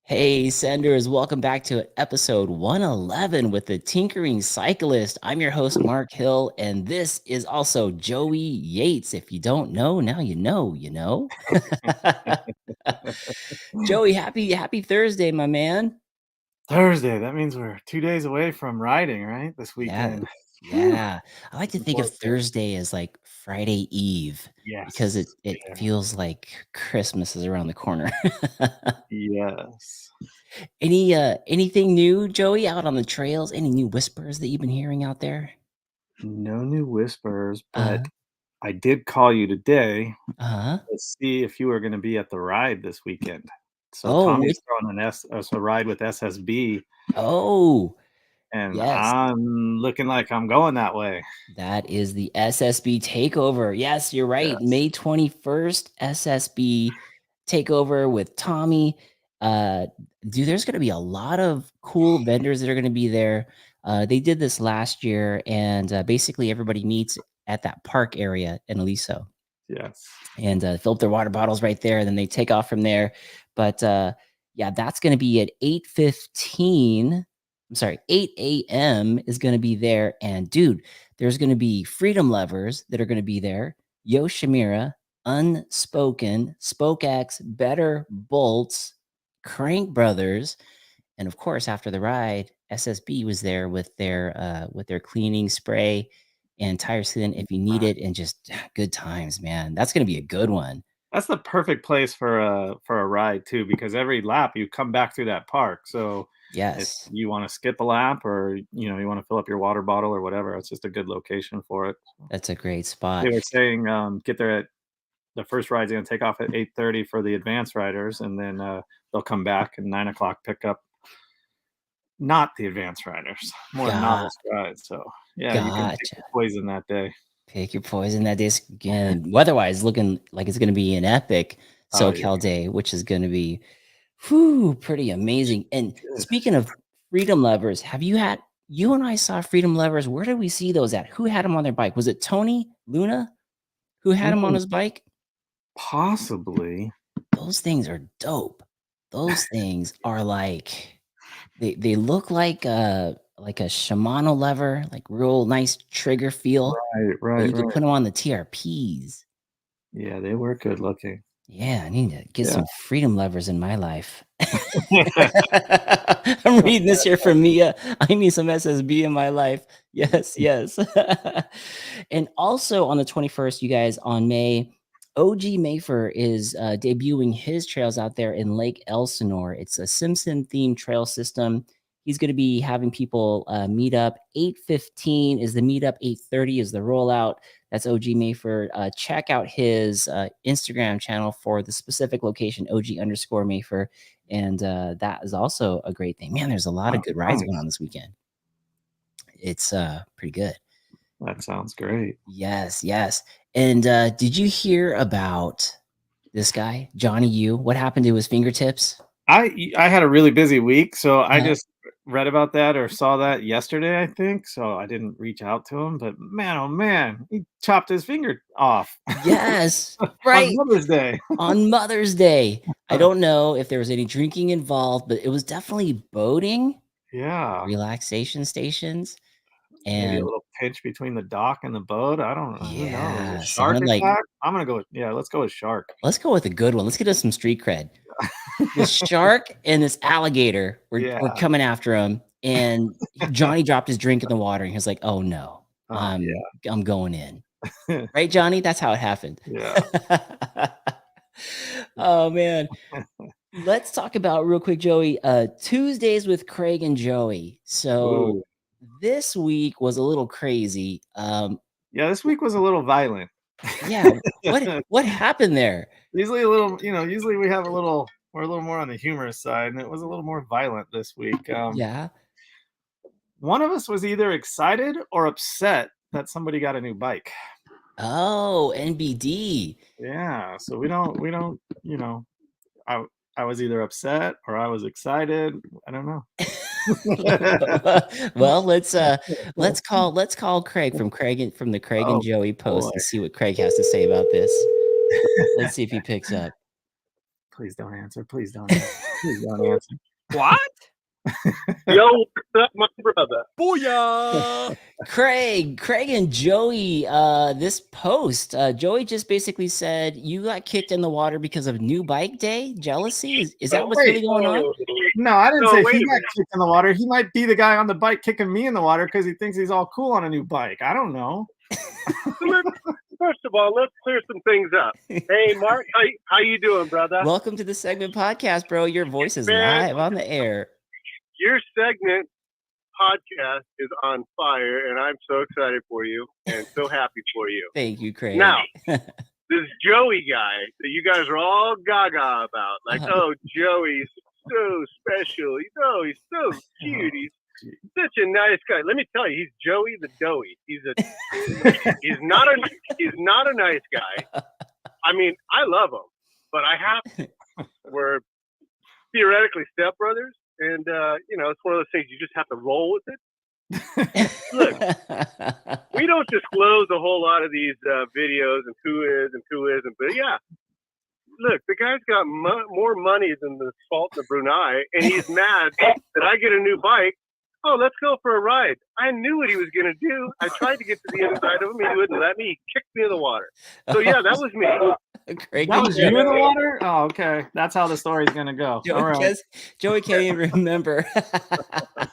Hey, Senders, welcome back to episode 111 with the Tinkering Cyclist. I'm your host, Mark Hill, and this is also Joey Yates. If you don't know, now you know. Joey, happy Thursday, my man. Thursday. That means we're 2 days away from riding, right? This Yeah, weekend. Whew, yeah. I like to looking think of forward to it. Thursday as like Friday Eve because it Yes. it Yeah. feels like Christmas is around the corner. Yes. Anything new, Joey, out on the trails? Any new whispers that you've been hearing out there? No new whispers, Uh, but I did call you today uh-huh. to see if you were gonna be at the ride this weekend. So Oh, which Tommy's throwing a ride with SSB, oh, and yes. I'm looking like I'm going that way. That is the SSB takeover. Yes, you're right. Yes. May 21st, SSB takeover with Tommy. Uh, Dude, there's gonna be a lot of cool vendors that are gonna be there. They did this last year, and basically everybody meets at that park area in Aliso. Yes. And fill up their water bottles right there, and then they take off from there. But yeah, that's going to be at 8:15. I'm sorry, 8 a.m. is going to be there. And dude, there's going to be Freedom Lovers that are going to be there. Yoshimura, Unspoken, SpokeX, Better Bolts, Crank Brothers, and of course, after the ride, SSB was there with their cleaning spray and tire sealant if you need Uh, it, and just good times, man. That's gonna be a good one. that's the perfect place for a ride too, because every lap you come back through that park. So if Yes, you want to skip a lap or you want to fill up your water bottle or whatever, it's just a good location for it. that's a great They spot. were saying get there at the first ride's going to take off at 8:30 for the advanced riders, and then they'll come back at 9 o'clock pick up not the advanced riders, more Got novice rides. So yeah, you can pick gotcha. your poison that day. Pick your poison that day. Again, weather-wise, looking like it's gonna be an epic Oh yeah, SoCal day, which is gonna be whew, pretty amazing. And good. speaking of Freedom Lovers, you and I saw Freedom Lovers. Where did we see those at? Who had them on their bike? Was it Tony Luna who had him on Mm, his bike? possibly. Those things are dope. Those things are like they look like a Shimano lever, like real nice trigger feel, Right, but right, you could right. put them on the TRPs. Yeah, they were good looking. Yeah, I need to get Yeah. some freedom levers in my life. I'm reading this here from Mia. I need some SSB in my life. Yes, yes. And also on the 21st, you guys, on May, OG Mayfer is debuting his trails out there in Lake Elsinore. It's a Simpson themed trail system. He's going to be having people meet up. 8:15 is the meetup. 8:30 is the rollout. That's OG Mayfer. Check out his Instagram channel for the specific location, OG_Mayfer. And that is also a great thing. Man, there's a lot of Oh, good rides going nice. on this weekend. It's pretty good. That sounds great. Yes, yes. And did you hear about this guy, Johnny U? What happened to his fingertips? I had a really busy week, so I Uh, just read about that or saw that yesterday, I think, so I didn't reach out to him, but man, oh man, he chopped his finger off yes, on right. Mother's Day. On Mother's Day. I don't know if there was any drinking involved, but it was definitely boating, Yeah, relaxation stations, maybe a and little pinch between the dock and the boat, I don't know, who knows? A yeah, shark sounded like attack? I'm gonna go with yeah, let's go with shark. let's go with a good one. Let's get us some street cred. This shark and this alligator were Yeah. coming after him, and Johnny dropped his drink in the water, and he was like, "Oh no, Oh, I'm going in." yeah. Right, Johnny? That's how it happened. Yeah. Oh man. Let's talk about real quick, Joey. Tuesdays with Craig and Joey. So Ooh. this week was a little crazy. Yeah, this week was a little violent. Yeah, what happened there? Usually a little, usually we're a little more on the humorous side, and it was a little more violent this week. Yeah. One of us was either excited or upset that somebody got a new bike. Oh, NBD. Yeah, so we don't, I I was either upset or I was excited. I don't know. Well, let's call Craig from the Craig and Oh Joey boy. post and see what Craig has to say about this. Let's see if he picks up. Please don't answer. Please don't answer. Please don't answer. What? Yo, what's up, my brother? Booyah! Craig and Joey, this post, Joey just basically said you got kicked in the water because of new bike day jealousy. Is that what's really going on? No, I didn't say wait he a got minute. kicked in the water. He might be the guy on the bike kicking me in the water because he thinks he's all cool on a new bike. I don't know. First of all, let's clear some things up. Hey, Mark, how you doing, brother? Welcome to the Segment Podcast, bro. Your voice is Man. live on the air. Your segment podcast is on fire, and I'm so excited for you and so happy for you. Thank you, Craig. Now, this Joey guy that you guys are all gaga about, like, oh, Joey's so special. He's so cute. He's such a nice guy. Let me tell you, he's Joey the Doughy. He's not a nice guy. I mean, I love him, but I have to. We're theoretically stepbrothers, and it's one of those things you just have to roll with it. Look, we don't disclose a whole lot of these videos and who is and who isn't, but yeah. Look, the guy's got more money than the salt in the Brunei, and he's mad that I get a new bike. Oh, let's go for a ride. I knew what he was going to do. I tried to get to the inside of him. He wouldn't let me. He kicked me in the water. So, yeah, that was me. Craig, that was you in the water? Oh, okay. That's how the story's going to go. Joey, right. Joey can't even remember. I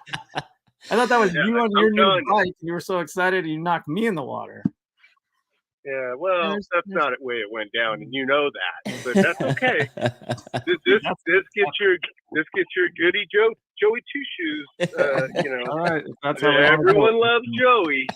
thought that was you on your new bike. You were so excited you knocked me in the water. Yeah, well, that's not the way it went down, and you know that. But that's okay. This gets your goody Joey Two Shoes. All right, that's how everyone loves Joey.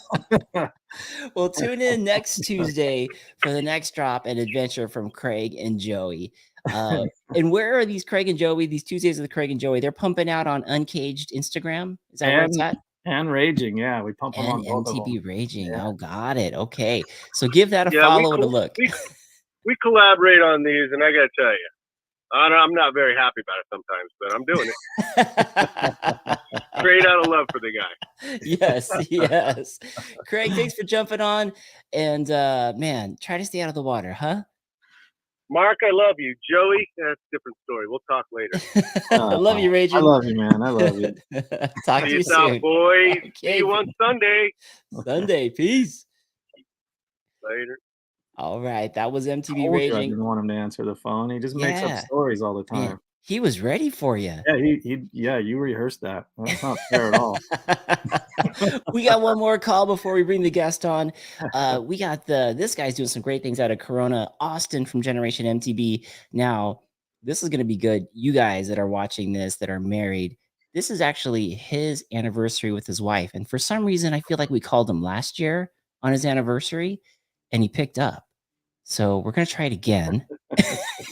Well, tune in next Tuesday for the next drop and adventure from Craig and Joey. And where are these Craig and Joey? These Tuesdays of the Craig and Joey, they're pumping out on Uncaged Instagram. Is that where it's at? And Raging, yeah, we pump them on both MTB of them. Raging. Yeah. Oh, got it. Okay, so give that a follow and a look. We collaborate on these, and I got to tell you, I'm not very happy about it sometimes, but I'm doing it. Straight out of love for the guy. Yes. Craig, thanks for jumping on, and man, try to stay out of the water, huh? Mark, I love you. Joey, that's a different story. We'll talk later. I love you, Raging. I love you, man. I love you. Talk to you soon. Boy. Okay. See you on Sunday. Peace. Later. All right. That was MTB Raging. I didn't want him to answer the phone. He just makes up stories all the time. Man, he was ready for you. Yeah, you rehearsed that. That's not fair at all. We got one more call before we bring the guest on. We got this guy's doing some great things out of Corona. Austin from Generation MTB. Now, this is going to be good. You guys that are watching this, that are married, this is actually his anniversary with his wife. And for some reason, I feel like we called him last year on his anniversary and he picked up. So we're going to try it again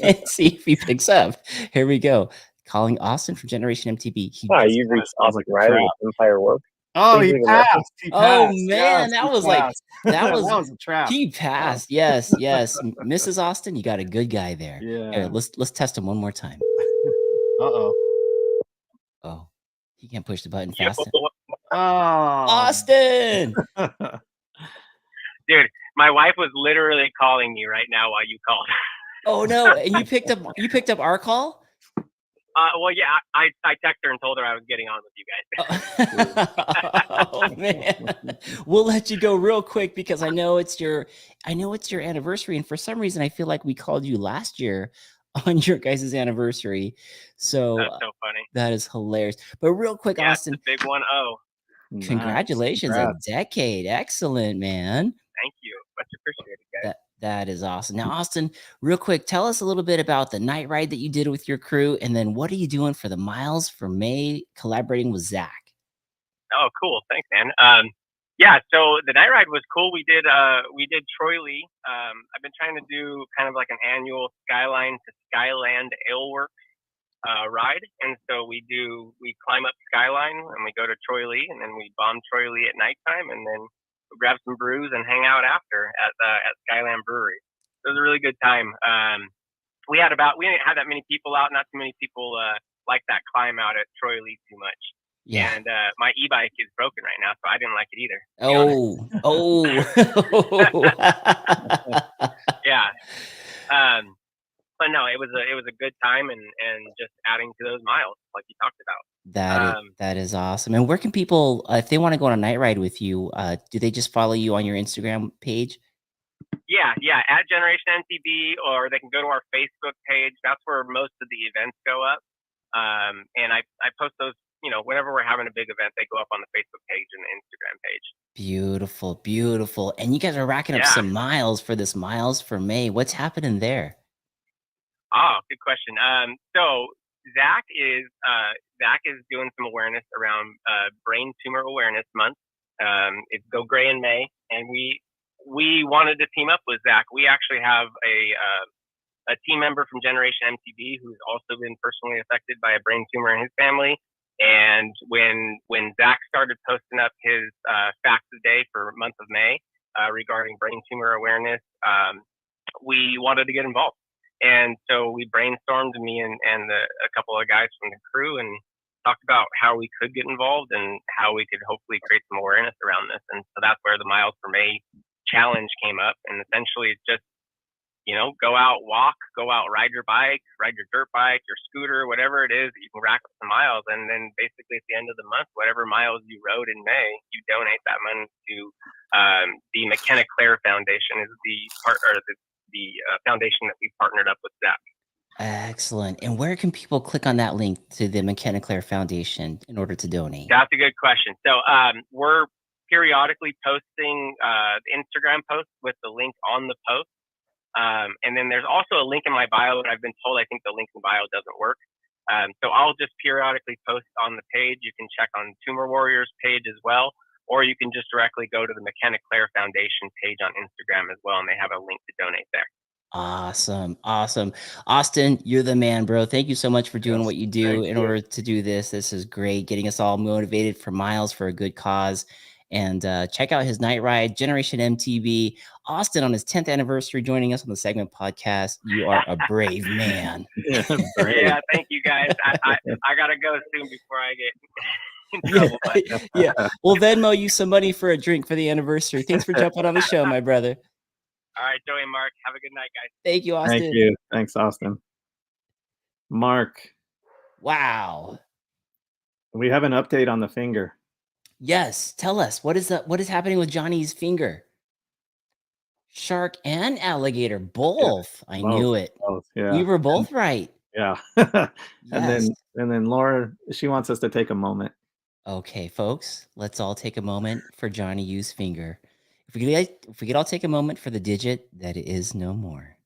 and see if he picks up. Here we go. Calling Austin from Generation MTB. Hi, you've reached Austin Riley with Empire Work. Oh, he passed. Oh man, that was a trap. He passed. Yes. Mrs. Austin, you got a good guy there. Yeah. Here, let's test him one more time. Oh, he can't push the button fast enough. Oh, Austin. Dude, my wife was literally calling you right now while you called. Oh no, and you picked up our call? Well, yeah, I texted her and told her I was getting on with you guys. Oh man, we'll let you go real quick because I know it's your anniversary, and for some reason I feel like we called you last year on your guys' anniversary. So that's so funny. That is hilarious. But real quick, yeah, Austin, it's a big 1-0. Congratulations, a decade, excellent, man. Thank you, much appreciated, guys. That is awesome. Now, Austin, real quick, tell us a little bit about the night ride that you did with your crew, and then what are you doing for the Miles for May, collaborating with Zach? Oh, cool. Thanks, man. Yeah, so the night ride was cool. We did Troy Lee. I've been trying to do kind of like an annual Skyline to Skyland Aleworks ride, and so we climb up Skyline and we go to Troy Lee, and then we bomb Troy Lee at nighttime, and then we'll grab some brews and hang out after at Skyland Brewery. It was a really good time. We didn't have that many people out. Not too many people like that climb out at Troy Lee too much. Yeah. And my e-bike is broken right now, so I didn't like it either. Yeah. but no, it was a good time and just adding to those miles like you talked about. That is awesome. And where can people, if they want to go on a night ride with you, do they just follow you on your Instagram page? Yeah, at Generation MTB, or they can go to our Facebook page. That's where most of the events go up. And I post those, whenever we're having a big event, they go up on the Facebook page and the Instagram page. Beautiful, beautiful. And you guys are racking up Yeah. some miles for this Miles for May. What's happening there? Oh, good question. So Zach is doing some awareness around Brain Tumor Awareness Month. It's Go Gray in May, and we wanted to team up with Zach. We actually have a team member from Generation MTB who's also been personally affected by a brain tumor in his family. And when Zach started posting up his facts of the day for month of May regarding brain tumor awareness, we wanted to get involved. And so we brainstormed, me and a couple of guys from the crew, and talked about how we could get involved and how we could hopefully create some awareness around this. And so that's where the Miles for May challenge came up. And essentially it's just, go out, walk, go out, ride your bike, ride your dirt bike, your scooter, whatever it is that you can rack up the miles. And then basically at the end of the month, whatever miles you rode in May, you donate that money to the McKenna Clare Foundation, is the foundation that we partnered up with Zach. Excellent. And where can people click on that link to the McKenna Clare Foundation in order to donate? That's a good question. So we're periodically posting Instagram posts with the link on the post. And then there's also a link in my bio, but I've been told I think the link in bio doesn't work. So I'll just periodically post on the page. You can check on Tumor Warriors page as well, or you can just directly go to the McKenna Clare Foundation page on Instagram as well, and they have a link to donate there. Awesome. Austin, you're the man, bro. Thank you so much for doing what you do in order to do this. This is great, getting us all motivated for miles for a good cause. And check out his night ride, Generation MTB. Austin on his 10th anniversary, joining us on the Segment Podcast. You are a brave man. Yeah, thank you guys. I gotta go soon before I get in trouble. Yeah. We'll Venmo you some money for a drink for the anniversary. Thanks for jumping on the show, my brother. All right, Joey and Mark, have a good night, guys. Thank you, Austin. Thank you. Thanks, Austin. Mark. Wow. We have an update on the finger. Yes. Tell us, what is happening with Johnny's finger? Shark and alligator, both. Yeah, I knew it. Both, yeah. We were both right. Yeah. Yes. And then Laura, she wants us to take a moment. Okay, folks, let's all take a moment for Johnny U's finger. If we could all take a moment for the digit that is no more.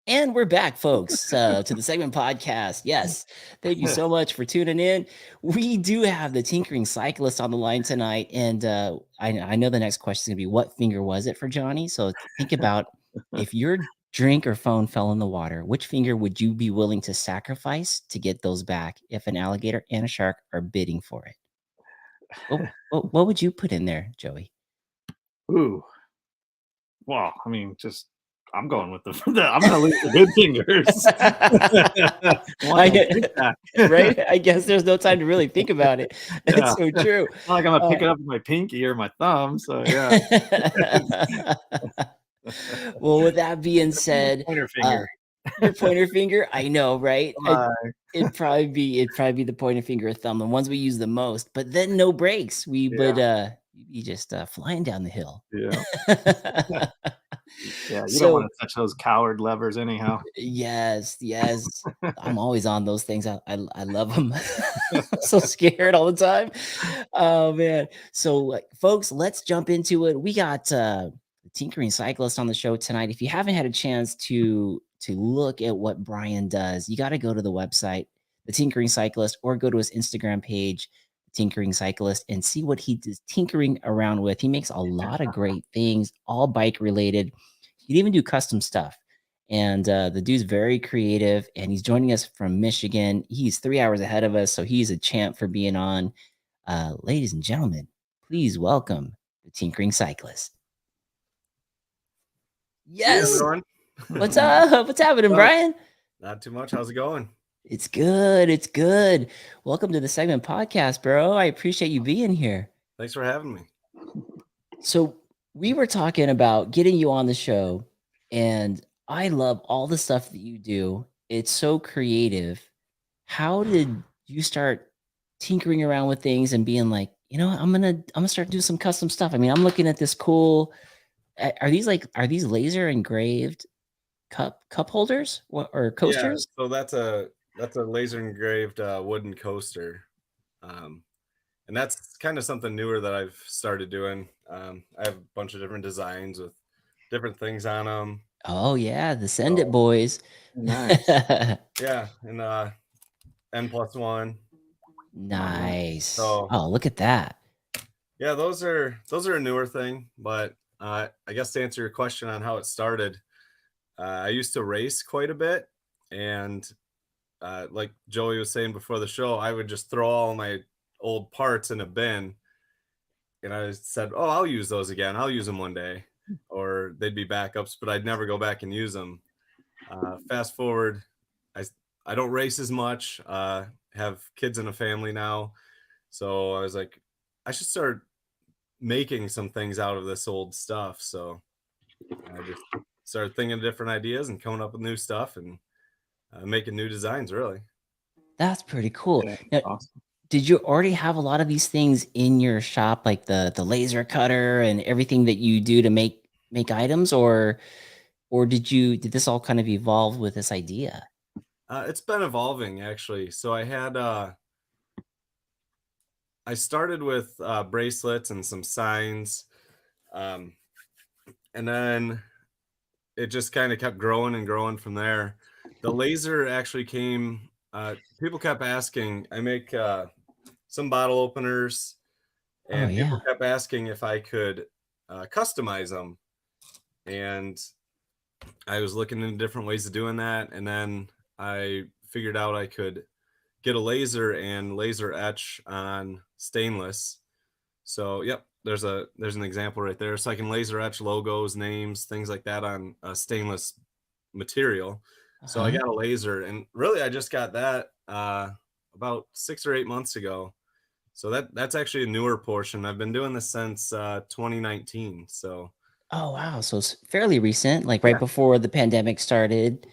And we're back, folks, to the Segment Podcast. Yes, thank you so much for tuning in. We do have the Tinkering Cyclist on the line tonight, and I know the next question is going to be, what finger was it for Johnny? So think about, if your drink or phone fell in the water, which finger would you be willing to sacrifice to get those back if an alligator and a shark are bidding for it? What would you put in there, Joey? Ooh. Well, I mean, I'm going with I'm going to lose the good fingers. Right? I guess there's no time to really think about it. That's so true. It's not like I'm going to pick it up with my pinky or my thumb. So, yeah. Well, with that being said, pointer finger. Your pointer finger, I know, right? It'd probably be the pointer finger or thumb, the ones we use the most. But then no brakes. We would be just flying down the hill. Yeah. Yeah, you don't want to touch those coward levers anyhow. Yes. I'm always on those things. I love them. So scared all the time. Oh man. So folks, let's jump into it. We got the Tinkering Cyclist on the show tonight. If you haven't had a chance to look at what Brian does, you got to go to the website, the Tinkering Cyclist, or go to his Instagram page, Tinkering Cyclist, and see what he is tinkering around with. He makes a lot of great things, all bike related. He'd even do custom stuff. And the dude's very creative, and he's joining us from Michigan. He's 3 hours ahead of us, so he's a champ for being on. Ladies and gentlemen, please welcome the Tinkering Cyclist. Yes. Hey, what's up? What's happening, Brian? Not too much. How's it going? It's good. Welcome to the Segment Podcast, bro. I appreciate you being here. Thanks for having me. So we were talking about getting you on the show, and I love all the stuff that you do. It's so creative. How did you start tinkering around with things and being like, you know, I'm gonna start doing some custom stuff. I mean, I'm looking at this cool. Are these laser engraved cup holders or Yeah, coasters? so that's a laser engraved wooden coaster. Um, and that's kind of something newer that I've started doing. I have a bunch of different designs with different things on them. Oh yeah, the Send It So boys. Nice. yeah, and N+1. Nice. So Oh, look at that. yeah, those are a newer thing. But I guess to answer your question on how it started, I used to race quite a bit, and like Joey was saying before the show, I would just throw all my old parts in a bin, and I said, "Oh, I'll use those again. I'll use them one day," or they'd be backups, but I'd never go back and use them. Fast forward, I I don't race as much. Have kids and a family now, so I was like, I should start making some things out of this old stuff. So I just started thinking of different ideas and coming up with new stuff and making new designs. Really. That's pretty cool. Yeah, Now, awesome. did you already have a lot of these things in your shop, like the laser cutter and everything that you do to make items, or did this all kind of evolve with this idea? It's been evolving actually. So I started with bracelets and some signs, um, and then it just kind of kept growing and growing from there. The laser actually came. People kept asking. I make some bottle openers, Oh and people yeah. kept asking if I could customize them. And I was looking into different ways of doing that, and then I figured out I could get a laser and laser etch on stainless. So, yep, there's an example right there. So I can laser etch logos, names, things like that on stainless material. So I Uh-huh. got a laser, and really I just got that about 6 or 8 months ago. So that's actually a newer portion. I've been doing this since 2019. So Oh wow. So it's fairly recent, like right yeah, before the pandemic started.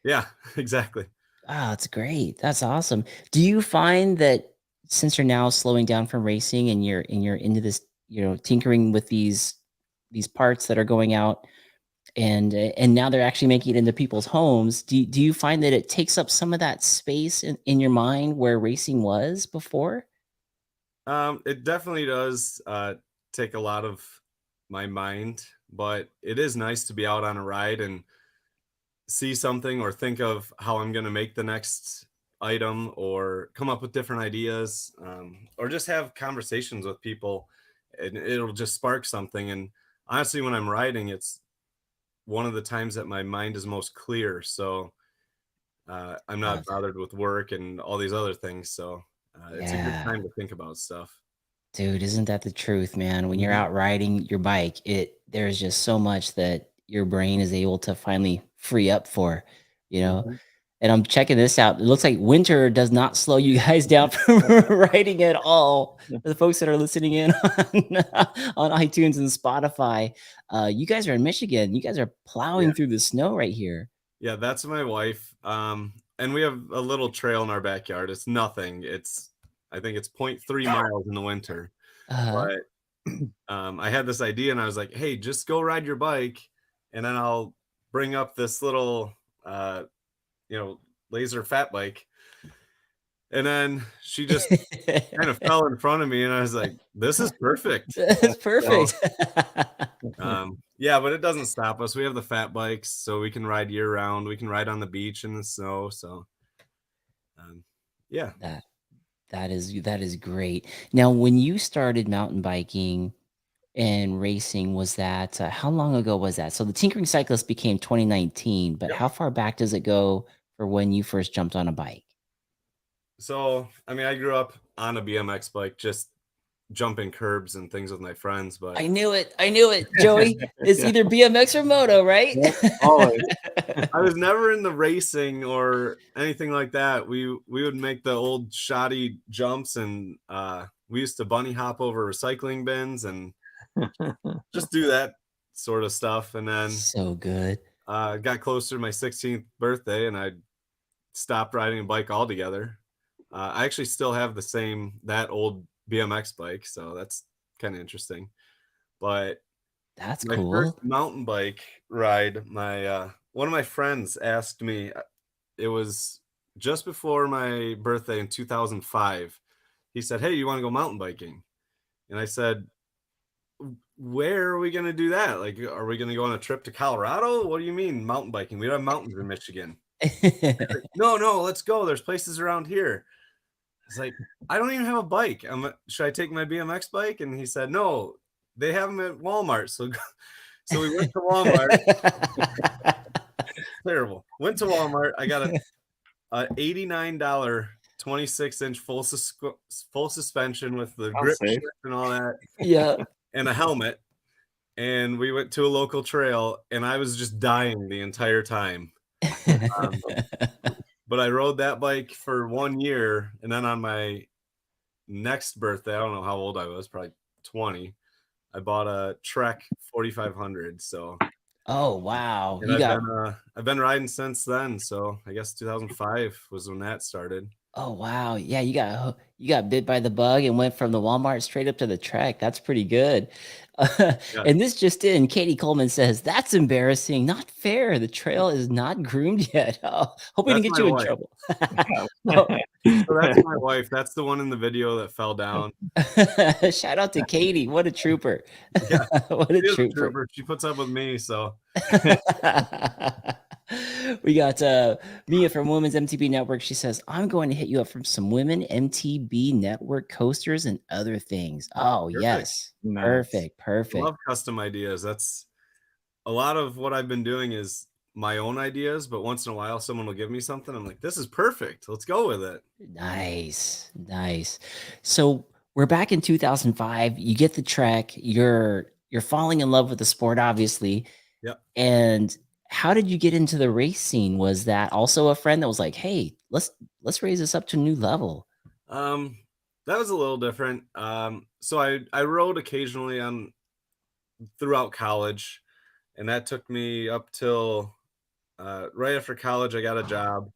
yeah, exactly. Wow, that's great. That's awesome. Do you find that since you're now slowing down from racing and you're into this, you know, tinkering with these parts that are going out and now they're actually making it into people's homes, do you find that it takes up some of that space in your mind where racing was before? It definitely does take a lot of my mind, but it is nice to be out on a ride and see something or think of how I'm going to make the next item or come up with different ideas, or just have conversations with people, and it'll just spark something. And honestly, when I'm riding, it's one of the times that my mind is most clear. So I'm not Love that. bothered with work and all these other things. So it's a good Yeah. time to think about stuff. Dude, isn't that the truth, man? When you're Mhm. out riding your bike, there's just so much that your brain is able to finally free up for, you know? Mhm. And I'm checking this out. It looks like winter does not slow you guys down from riding at all. For the folks that are listening in on iTunes and Spotify, you guys are in Michigan. You guys are Yeah. plowing through the snow right here. Yeah, that's my wife. And we have a little trail in our backyard. It's nothing. I think it's 0.3 miles in the winter. Uh-huh. But I had this idea and I was like, hey, just go ride your bike and then I'll bring up this little, uh, you know, laser fat bike. And then she just kind of fell in front of me and I was like, this is perfect. That's So, perfect. yeah, but it doesn't stop us. We have the fat bikes, so we can ride year round. We can ride on the beach in the snow. So, um, yeah. That that is great. Now, when you started mountain biking and racing, was that how long ago was that? So the Tinkering Cyclist became 2019, but Yep. how far back does it go for when you first jumped on a bike? So, I mean, I grew up on a BMX bike, just jumping curbs and things with my friends. But I knew it. I knew it, Joey. It's Yeah. either BMX or moto, right? Yep, always. I was never in the racing or anything like that. We would make the old shoddy jumps, and we used to bunny hop over recycling bins and just do that sort of stuff. And then So good. got closer to my 16th birthday, and I stopped riding a bike altogether. I actually still have that old BMX bike, so that's kind of interesting. But That's my first cool. mountain bike ride, my one of my friends asked me. It was just before my birthday in 2005. He said, "Hey, you want to go mountain biking?" And I said, "Where are we going to do that? Like, are we going to go on a trip to Colorado? What do you mean mountain biking? We don't have mountains in Michigan." Like, no, let's go. There's places around here. It's like, I don't even have a bike. Should I take my BMX bike? And he said, no, they have them at Walmart. So we went to Walmart. Terrible. Went to Walmart. I got a $89 26-inch full suspension with the grip shift and all that. Yeah. And a helmet. And we went to a local trail, and I was just dying the entire time. But I rode that bike for 1 year, and then on my next birthday, I don't know how old I was, probably 20, I bought a Trek 4500. So Oh wow. and I've been riding since then. So I guess 2005 was when that started. Oh wow. Yeah, you got bit by the bug and went from the Walmart straight up to the Trek. That's pretty good. Yeah. And this just in, Katie Coleman says, "That's embarrassing. Not fair. The trail is not groomed yet." Oh, hope we didn't That's get you my in wife. trouble. So that's my wife. That's the one in the video that fell down. Shout out to Katie. What a trooper. Yeah. What a She is a trooper. trooper. She puts up with me. So We got Mia from Women's MTB Network. She says, "I'm going to hit you up from some Women MTB Network coasters and other things." Oh, Perfect. yes. Nice. Perfect. I Perfect. love custom ideas. That's a lot of what I've been doing is my own ideas, but once in a while someone will give me something. I'm like, this is perfect. Let's go with it. Nice. Nice. So we're back in 2005. You get the Trek. You're falling in love with the sport, obviously. Yep. And how did you get into the race scene? Was that also a friend that was like, "Hey, let's raise this up to a new level"? That was a little different. So I rode occasionally throughout college, and that took me up till right after college. I got a job.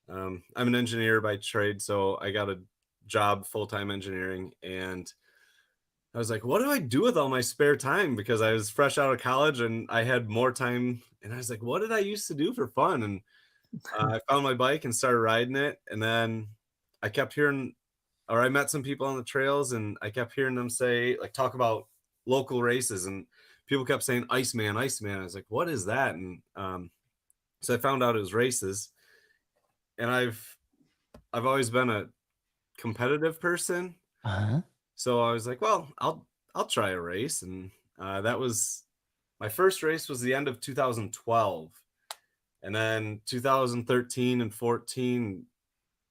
I'm an engineer by trade, so I got a job full-time engineering, and I was like, what do I do with all my spare time? Because I was fresh out of college and I had more time, and I was like, what did I used to do for fun? And I found my bike and started riding it, and then I kept hearing, or I met some people on the trails, and I kept hearing them talk about local races, and people kept saying Iceman. I was like, what is that? And so I found out it was races, and I've always been a competitive person. Uh-huh. So I was like, well, I'll try a race. And that was my first race was the end of 2012. And then 2013 and 14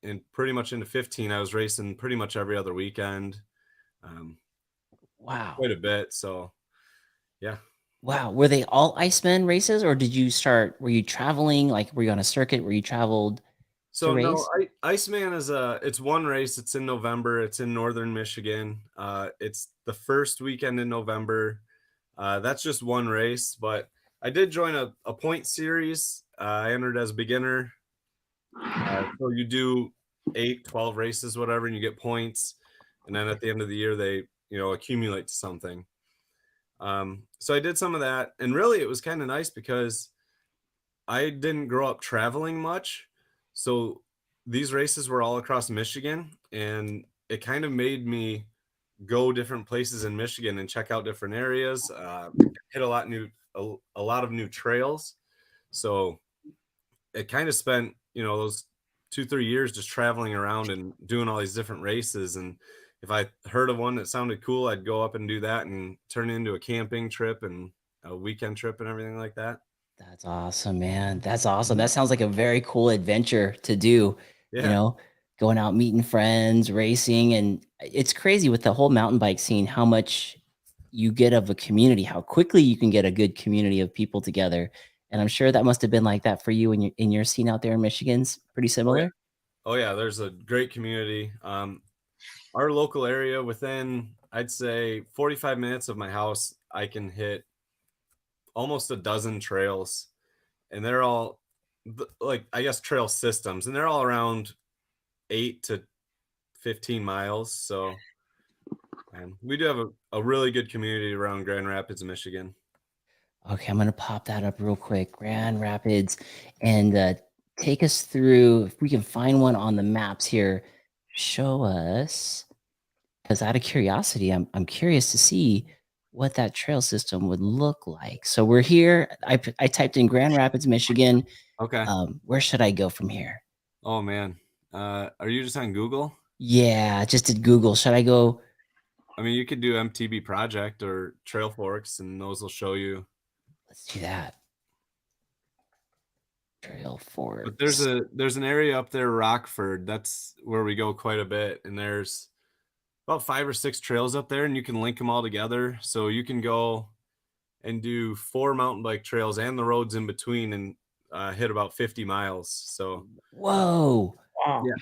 and pretty much into 15, I was racing pretty much every other weekend. Wow. Quite a bit. So yeah. Wow. Were they all Iceman races, or were you traveling? Like, were you on a circuit where you traveled So to race? no, Iceman it's one race. It's in November. It's in northern Michigan. It's the first weekend in November. That's just one race, but I did join a point series. I entered as a beginner. So you do 8, 12 races, whatever, and you get points. And then at the end of the year, they, accumulate to something. So I did some of that, and really it was kind of nice because I didn't grow up traveling much. So these races were all across Michigan, and it kind of made me go different places in Michigan and check out different areas, hit a lot of new trails. So it kind of spent, those 2-3 years just traveling around and doing all these different races. And if I heard of one that sounded cool, I'd go up and do that and turn it into a camping trip and a weekend trip and everything like that. That's awesome, man. That's awesome. That sounds like a very cool adventure to do. Yeah. Going out, meeting friends, racing. And it's crazy with the whole mountain bike scene, how much you get of a community, how quickly you can get a good community of people together. And I'm sure that must have been like that for you in your scene out there in Michigan's pretty similar. Oh yeah. There's a great community. Our local area, within, I'd say 45 minutes of my house, I can hit almost a dozen trails. and they're all like, I guess, trail systems, and they're all around 8 to 15 miles. So, and we do have a really good community around Grand Rapids, Michigan. Okay, I'm gonna pop that up real quick. Grand Rapids, and take us through if we can find one on the maps here. Show us, because out of curiosity, I'm curious to see what that trail system would look like. So we're here. I typed in Grand Rapids, Michigan. Okay. Where should I go from here? Oh man, are you just on Google? Yeah, just did Google. Should I go? I mean, you could do MTB Project or Trail Forks, and those will show you. Let's do that. Trail Forks. But there's an area up there, Rockford. That's where we go quite a bit, and there's about 5 or 6 trails up there, and you can link them all together. So you can go and do 4 mountain bike trails and the roads in between, and hit about 50 miles. So whoa, Wow. Yeah.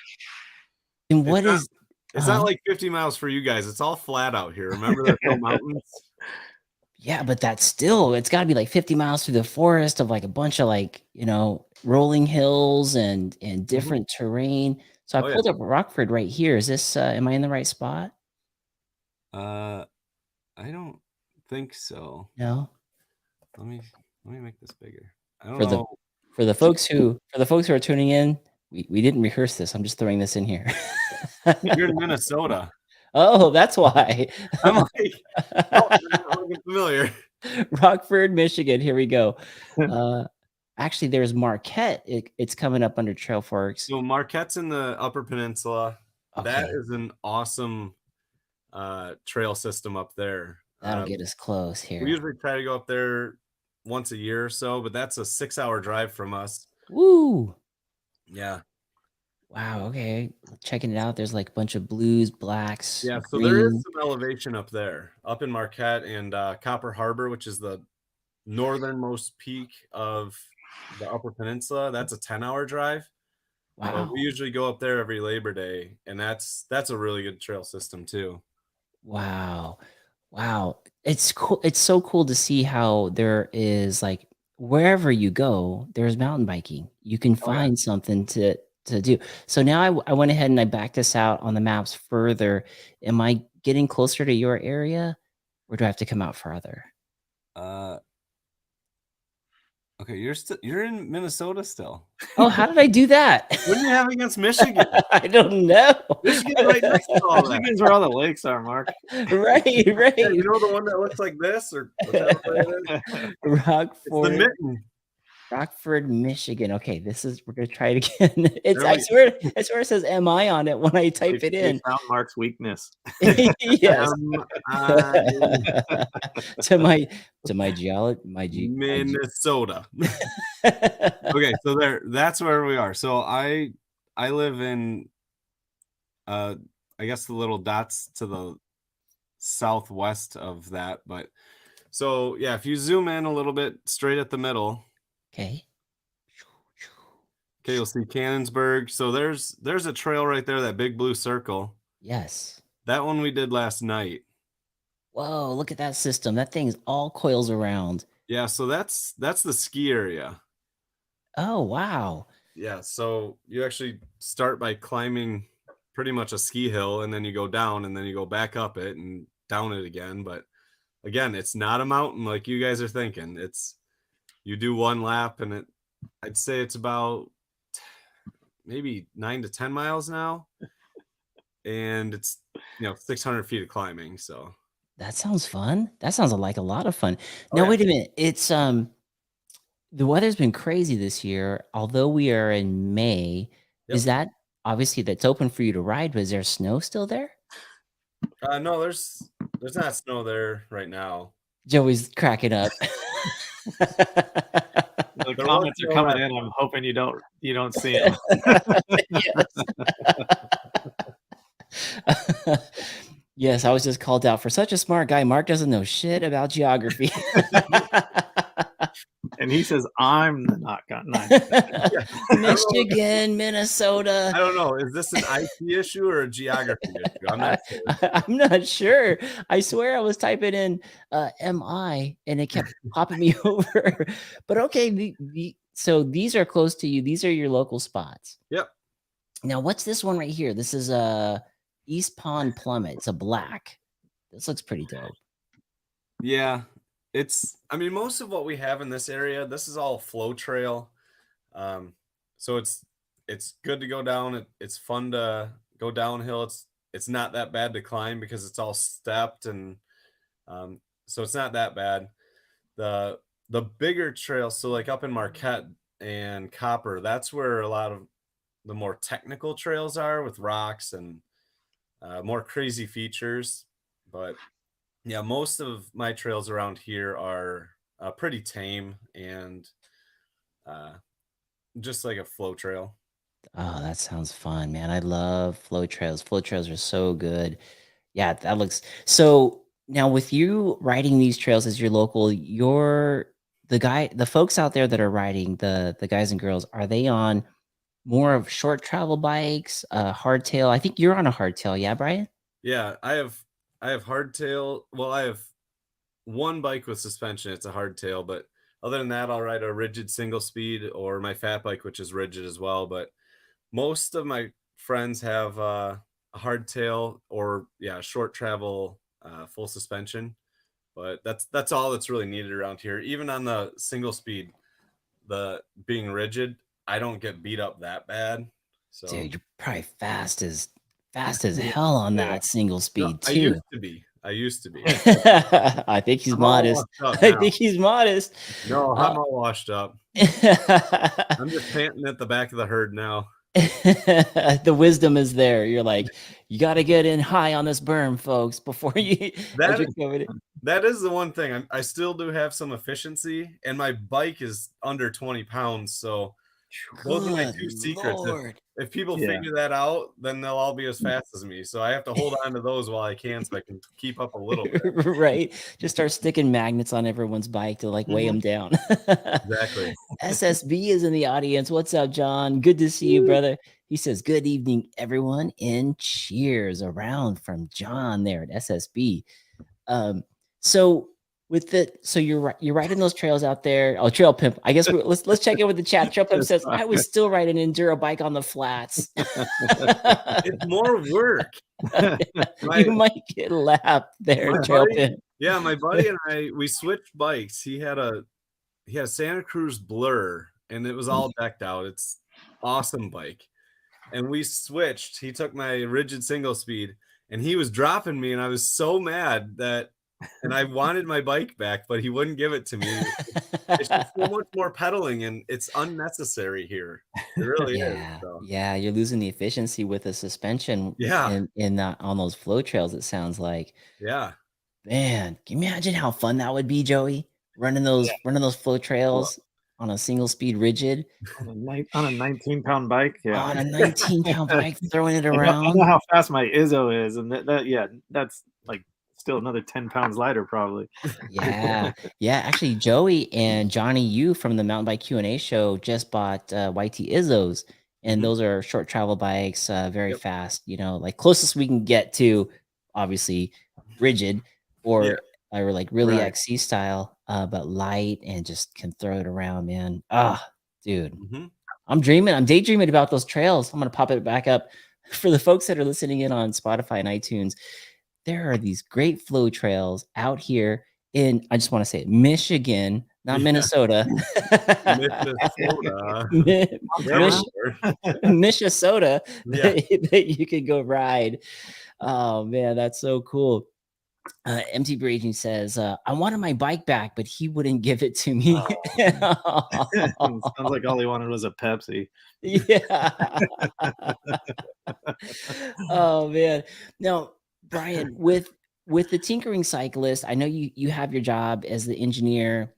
and what is? It's not like 50 miles for you guys. It's all flat out here. Remember, there's no mountains. Yeah, but that's still, it's got to be like 50 miles through the forest of like a bunch of like, rolling hills and different terrain. So I Oh, yeah. pulled up Rockford right here. Is this, am I in the right spot? I don't think so. No. Let me make this bigger. I don't For the know. for the folks who are tuning in, we didn't rehearse this. I'm just throwing this in here. You're in Minnesota. Oh, that's why. I'm like, oh, I'm not looking familiar. Rockford, Michigan. Here we go. Actually, there's Marquette. It's coming up under Trail Forks. So Marquette's in the Upper Peninsula. That Okay. is an awesome trail system up there. That'll get us close here. We usually try to go up there once a year or so, but that's a 6-hour drive from us. Woo! Yeah. Wow. Okay. Checking it out. There's like a bunch of blues, blacks. Yeah. So green. there is some elevation up there, up in Marquette and Copper Harbor, which is the northernmost peak of the Upper Peninsula. That's a 10-hour drive. Wow. But we usually go up there every Labor Day, and that's a really good trail system too. Wow. Wow. It's cool. It's so cool to see how there is like wherever you go, there's mountain biking. You can find something to do. So now I went ahead and I backed this out on the maps further. Am I getting closer to your area, or do I have to come out further? Okay, you're in Minnesota still. Oh, how did I do that? What do you have against Michigan? I don't know. Michigan's right next to all that. Michigan's where all the lakes are, Mark. Right. Yeah, you know the one that looks like this, or whatever it is? Rockford. It's the mitten. Rockford, Michigan. Okay, we're gonna try it again. I swear it says MI on it when I type it in. Found Mark's weakness. Yes. to my geology, Minnesota. Okay, so that's where we are. So I live in I guess the little dots to the southwest of that, but so yeah, if you zoom in a little bit straight at the middle. Okay, you'll see Cannonsburg. So there's a trail right there, that big blue circle. Yes. That one we did last night. Whoa, look at that system. That thing's all coils around. Yeah, so that's the ski area. Oh, wow. Yeah, so you actually start by climbing pretty much a ski hill, and then you go down, and then you go back up it and down it again. But again, it's not a mountain like you guys are thinking. You do one lap, and I'd say it's about maybe 9 to 10 miles now, and it's 600 feet of climbing. So that sounds fun. That sounds like a lot of fun. Now, wait a minute. It's the weather's been crazy this year. Although we are in May, is that obviously that's open for you to ride? But is there snow still there? No, there's not snow there right now. Joey's cracking up. The comments are coming in. I'm hoping you don't see them. Yes, I was just called out for such a smart guy. Mark doesn't know shit about geography. And he says, I'm the not got 9. Michigan, Minnesota. I don't know. Is this an IT issue or a geography issue? I'm not sure. I'm not sure. I swear I was typing in MI and it kept popping me over. But okay, so these are close to you. These are your local spots. Yep. Now, what's this one right here? This is a East Pond Plummet. It's a black. This looks pretty dope. Yeah, I mean, most of what we have in this area, this is all flow trail. So it's good to go down. It's fun to go downhill. It's not that bad to climb because it's all stepped, and so it's not that bad. The bigger trails, so like up in Marquette and Copper, that's where a lot of the more technical trails are with rocks and more crazy features. But yeah, most of my trails around here are pretty tame and just like a flow trail. Oh, that sounds fun, man. I love flow trails. Flow trails are so good. Yeah, that looks so. Now with you riding these trails as your local, the folks out there that are riding, the guys and girls, are they on more of short travel bikes, hardtail? I think you're on a hardtail, yeah, Brian? Yeah, I have hardtail. Well, I have one bike with suspension. It's a hardtail, but other than that, I'll ride a rigid single speed or my fat bike, which is rigid as well. But most of my friends have a hardtail or short travel full suspension. But that's all that's really needed around here. Even on the single speed, the being rigid, I don't get beat up that bad. So Dude, you're probably fast as hell on that single speed too. I used to be. I think he's modest. I think he's modest. No, I'm all washed up. I'm just panting at the back of the herd now. The wisdom is there. You're like, you got to get in high on this berm, folks, before you. That is the one thing. I still do have some efficiency, and my bike is under 20 pounds. So those are my two secrets. If people figure that out, then they'll all be as fast as me. So I have to hold on to those while I can, so I can keep up a little bit. Right. Just start sticking magnets on everyone's bike to like weigh them down. Exactly. SSB is in the audience. What's up, John? Good to see you, brother. He says, good evening, everyone, and cheers around from John there at SSB. So you're riding those trails out there. Oh, Trail Pimp. I guess let's check in with the chat. Trail Pimp says, I was still riding an enduro bike on the flats. It's more work. You might get lapped there, Trail Pimp. Yeah, my buddy and I, we switched bikes. He had a Santa Cruz Blur, and it was all decked out. It's awesome bike. And we switched. He took my rigid single speed, and he was dropping me, and I was so mad and I wanted my bike back, but he wouldn't give it to me. It's just so much more pedaling, and it's unnecessary here. It really is. So. Yeah, you're losing the efficiency with the suspension. Yeah, on those flow trails. It sounds like. Yeah, man, can you imagine how fun that would be, Joey? Running those flow trails on a single speed rigid on a 19-pound bike. Yeah, on a 19-pound bike, throwing it around. I know how fast my Izzo is, and that's like still another 10 pounds lighter probably. Yeah. Actually, Joey and Johnny U from the Mountain Bike Q&A show just bought YT-Izzos, and those are short travel bikes, very fast. You know, like closest we can get to, obviously, rigid or like really XC style, but light and just can throw it around, man. Dude, I'm daydreaming about those trails. I'm gonna pop it back up for the folks that are listening in on Spotify and iTunes. There are these great flow trails out here in, I just want to say it, Michigan, not Minnesota. Minnesota that you could go ride. Oh man, that's so cool. MT Raging says, I wanted my bike back, but he wouldn't give it to me. Sounds like all he wanted was a Pepsi. Yeah. Oh man. Now, Brian, with the Tinkering Cyclist, I know you have your job as the engineer.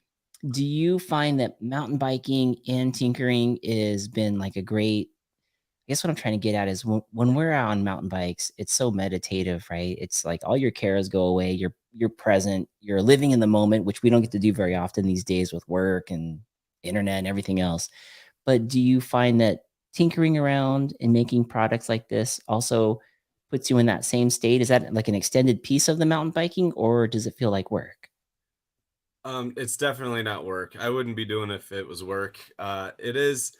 Do you find that mountain biking and tinkering has been like a great, I guess what I'm trying to get at is when we're out on mountain bikes, it's so meditative, right? It's like all your cares go away. You're present. You're living in the moment, which we don't get to do very often these days with work and internet and everything else. But do you find that tinkering around and making products like this also puts you in that same state? Is that like an extended piece of the mountain biking, or does it feel like work? It's definitely not work. I wouldn't be doing it if it was work. It is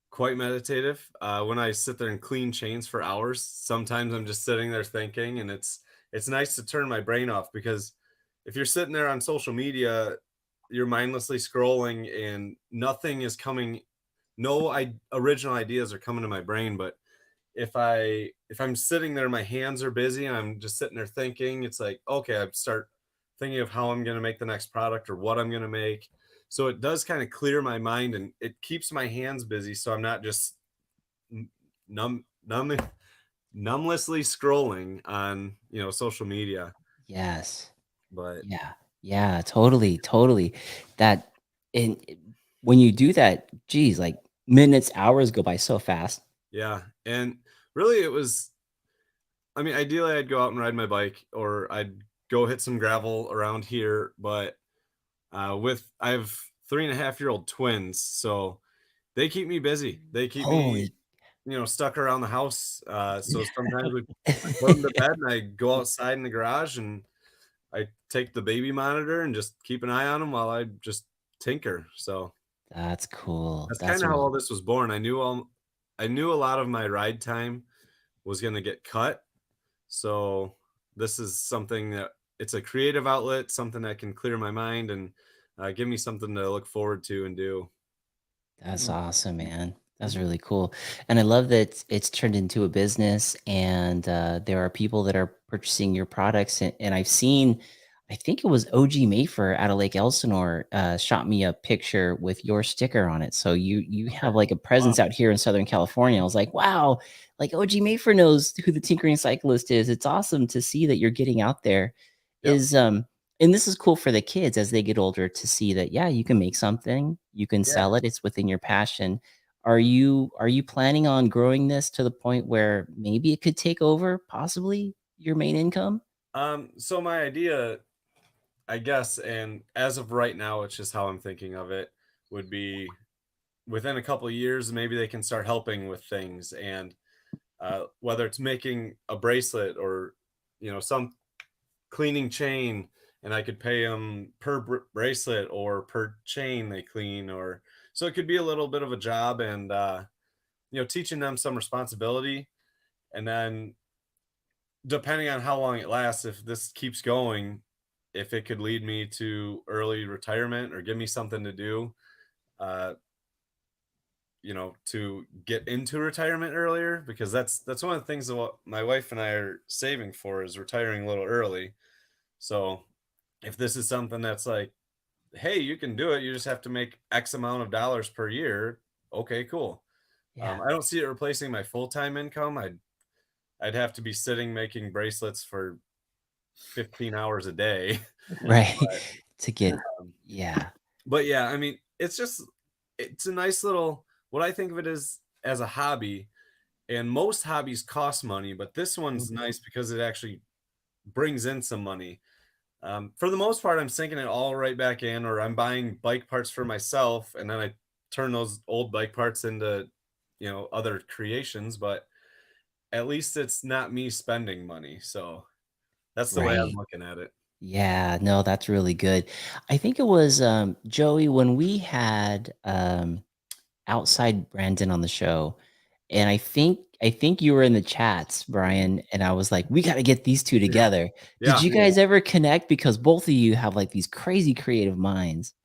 quite meditative. When I sit there and clean chains for hours, sometimes I'm just sitting there thinking, and it's nice to turn my brain off, because if you're sitting there on social media, you're mindlessly scrolling and nothing is coming, original ideas are coming to my brain. But if I'm sitting there, my hands are busy and I'm just sitting there thinking, it's like, okay, I start thinking of how I'm going to make the next product or what I'm going to make. So it does kind of clear my mind, and it keeps my hands busy, so I'm not just numblessly scrolling on social media. Yes. But Yeah. Yeah, totally, totally. That and when you do that, geez, like minutes, hours go by so fast. yeah, and really it was, I mean, ideally I'd go out and ride my bike, or I'd go hit some gravel around here. But I have 3.5-year-old twins, so they keep me busy. They keep me, Holy stuck around the house. So sometimes I put them to bed and I go outside in the garage and I take the baby monitor and just keep an eye on them while I just tinker. So That's cool. that's kind That's of how really all this was born. I knew a lot of my ride time was going to get cut. So this is something that, it's a creative outlet, something that can clear my mind and give me something to look forward to and do. That's awesome, man. That's really cool. And I love that it's turned into a business, and there are people that are purchasing your products. And I've seen, I think it was OG Mayfair out of Lake Elsinore shot me a picture with your sticker on it. So you have like a presence out here in Southern California. I was like, wow, like OG Mayfair knows who the Tinkering Cyclist is. It's awesome to see that you're getting out there. Yep. And this is cool for the kids as they get older to see that, yeah, you can make something, you can Yeah. sell it, it's within your passion. Are you planning on growing this to the point where maybe it could take over possibly your main income? So my idea, I guess, and as of right now, it's just how I'm thinking of it, would be within a couple of years, maybe they can start helping with things. And whether it's making a bracelet or, some cleaning chain, and I could pay them per bracelet or per chain they clean, or so it could be a little bit of a job, and teaching them some responsibility. And then depending on how long it lasts, if this keeps going, if it could lead me to early retirement or give me something to do, uh, to get into retirement earlier, because that's one of the things that what my wife and I are saving for, is retiring a little early. So if this is something that's like, hey, you can do it, you just have to make X amount of dollars per year. Okay, cool. Yeah. I don't see it replacing my full-time income. I'd have to be sitting making bracelets for 15 hours a day. Right. To get Um, yeah. but yeah, I mean, it's a nice little, what I think of it as a hobby, and most hobbies cost money, but this one's nice because it actually brings in some money. For the most part, I'm sinking it all right back in, or I'm buying bike parts for myself, and then I turn those old bike parts into, other creations. But at least it's not me spending money. So that's the way I'm Right. looking at it. Yeah, no, that's really good. I think it was Joey when we had outside Brandon on the show. And I think you were in the chats, Brian, and I was like, we got to get these two together. Did Yeah. you guys ever connect? Because both of you have like these crazy creative minds.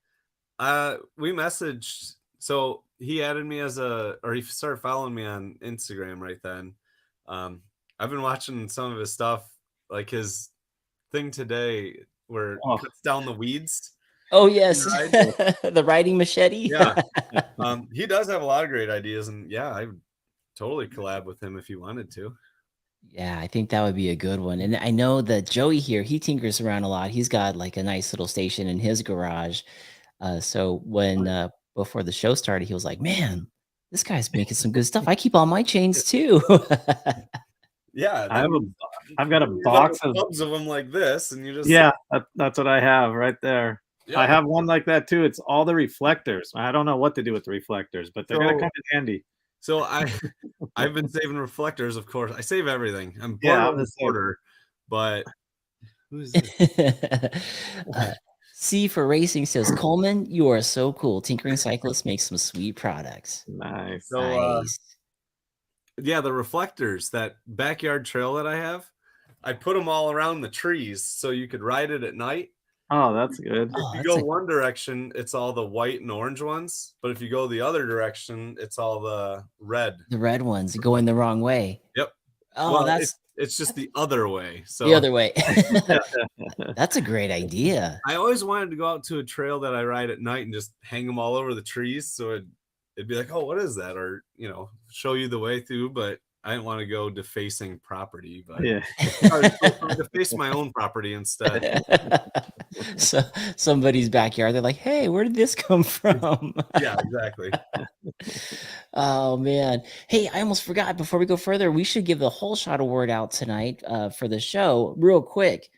We messaged. So he added me or he started following me on Instagram right then. I've been watching some of his stuff, like his thing today where it cuts down the weeds. Oh yes, Right? the riding machete. Yeah. He does have a lot of great ideas, and yeah, I would totally collab with him if he wanted to. Yeah, I think that would be a good one. And I know that Joey here, he tinkers around a lot. He's got like a nice little station in his garage. So when before the show started, he was like, "Man, this guy's making some good stuff. I keep all my chains too." Yeah, I've got a you box have of tubs of them like this, and you just yeah. That's what I have right there. I have one like that too. It's all the reflectors. I don't know what to do with the reflectors, but they're gonna come in handy. So I've been saving reflectors, of course. I save everything. I'm Yeah, born order, but who's this? C for Racing says, Coleman, you are so cool. Tinkering Cyclist makes some sweet products. Nice. So, Nice. Yeah, the reflectors, that backyard trail that I have, I put them all around the trees so you could ride it at night. Oh, that's good. Oh, If you that's go one direction, it's all the white and orange ones. But if you go the other direction, it's all the red. the red ones going the wrong way. Yep. Oh, Well, that's it's just the other way. So the other way. That's a great idea. I always wanted to go out to a trail that I ride at night and just hang them all over the trees. So it'd be like, oh, what is that? Or, show you the way through. But I didn't want to go defacing property. But Yeah. I deface my own property instead. So somebody's backyard, they're like, hey, where did this come from? Yeah, exactly. Oh man. Hey, I almost forgot. Before we go further, we should give the Whole Shot Award out tonight for the show real quick.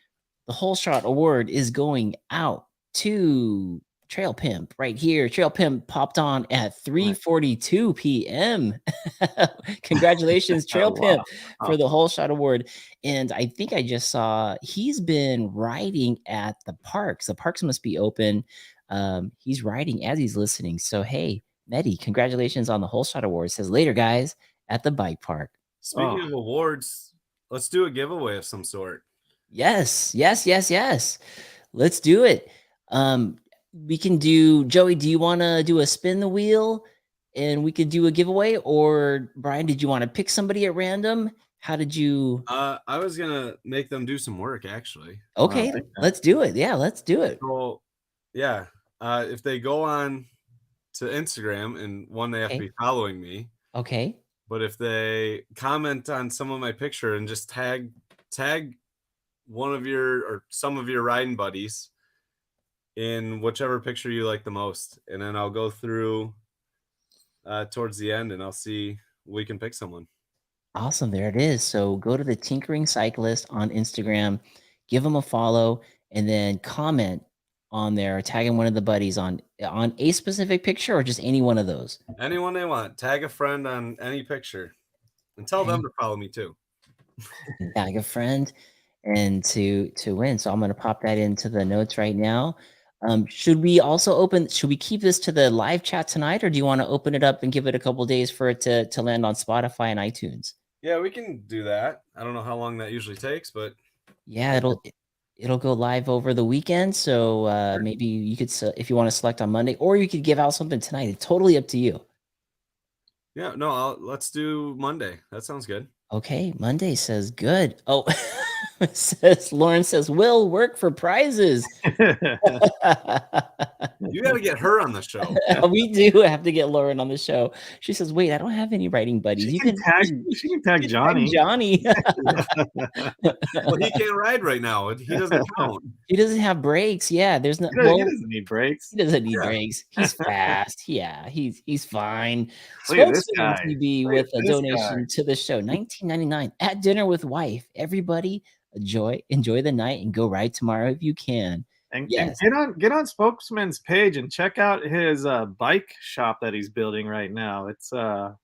The Whole Shot Award is going out to Trail Pimp right here. Trail Pimp popped on at 3:42 p.m. Congratulations, Trail Pimp, for the Whole Shot Award. And I think I just saw he's been riding at the parks. The parks must be open. He's riding as he's listening. So hey, Medi, congratulations on the Whole Shot Award. Says later, guys, at the bike park. Speaking of awards, let's do a giveaway of some sort. Yes. Let's do it. We can do, Joey, do you want to do a spin the wheel and we could do a giveaway? Or Brian, did you want to pick somebody at random? How did you? I was gonna make them do some work, actually. Okay, let's do it. Yeah, let's do it. So, yeah, if they go on to Instagram, and one, they have to be following me. Okay. But if they comment on some of my picture and just tag one of your or some of your riding buddies in whichever picture you like the most, and then I'll go through towards the end and I'll see we can pick someone. Awesome. There it is. So go to the Tinkering Cyclist on Instagram, give them a follow, and then comment on there, tagging one of the buddies on a specific picture or just any one of those. Anyone they want. Tag a friend on any picture and tell them to follow me too. Tag a friend and to win. So I'm going to pop that into the notes right now. Should we keep this to the live chat tonight, or do you want to open it up and give it a couple days for it to land on Spotify and iTunes? Yeah, we can do that. I don't know how long that usually takes, but yeah, it'll go live over the weekend. So maybe you could, if you want to select on Monday, or you could give out something tonight. It's totally up to you. Yeah, no, let's do Monday. That sounds good. Okay, Monday says good. Oh, Lauren says, will work for prizes. You got to get her on the show. We do have to get Lauren on the show. She says, wait, I don't have any writing buddies. She can tag Johnny. Johnny. Well, he can't ride right now. He doesn't count. He doesn't have brakes. Yeah, there's no. He doesn't need brakes. He doesn't need brakes. He's fast. Yeah, he's fine. Look at this Spokesman guy. TB with a donation to the show, $19.99 at dinner with wife. Everybody enjoy the night and go ride tomorrow if you can. And, yes. and get on Spokesman's page and check out his bike shop that he's building right now. It's up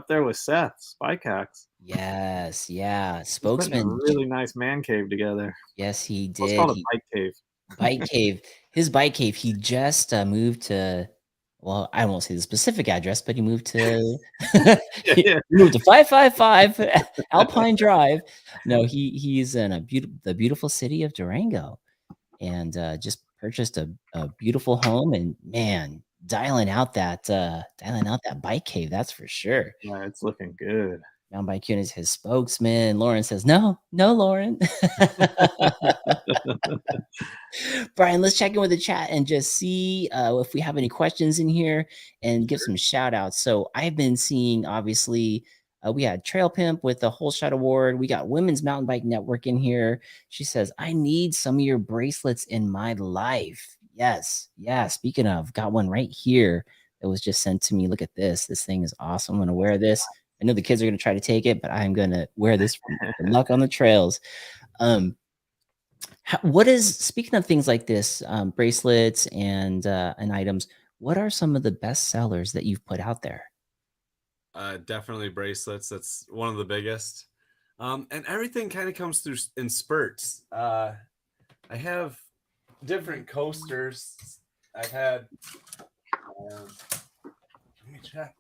there with Seth's Bike Hacks. Yes, yeah. Spokesman, a really nice man cave together. Yes, he did. It's called a bike cave. Bike cave. His bike cave. He just moved to. Well, I won't say the specific address, but he moved to. He moved to 555 Alpine Drive. No, he's in the beautiful city of Durango. And just purchased a beautiful home, and man, dialing out that bike cave, that's for sure. Yeah, it's looking good. Mountain Bike Unit is his spokesman. Lauren says, no, Lauren. Brian, let's check in with the chat and just see if we have any questions in here and give some shout outs. So I've been seeing, obviously, we had Trail Pimp with the Whole Shot Award. We got Women's Mountain Bike Network in here. She says, I need some of your bracelets in my life. Yes. Yeah. Speaking of, got one right here that was just sent to me. Look at this. This thing is awesome. I'm going to wear this. I know the kids are going to try to take it, but I'm going to wear this for luck on the trails. What is, speaking of things like this, bracelets and items, what are some of the best sellers that you've put out there? Definitely bracelets. That's one of the biggest. And everything kind of comes through in spurts. I have different coasters. I've had. Let me check.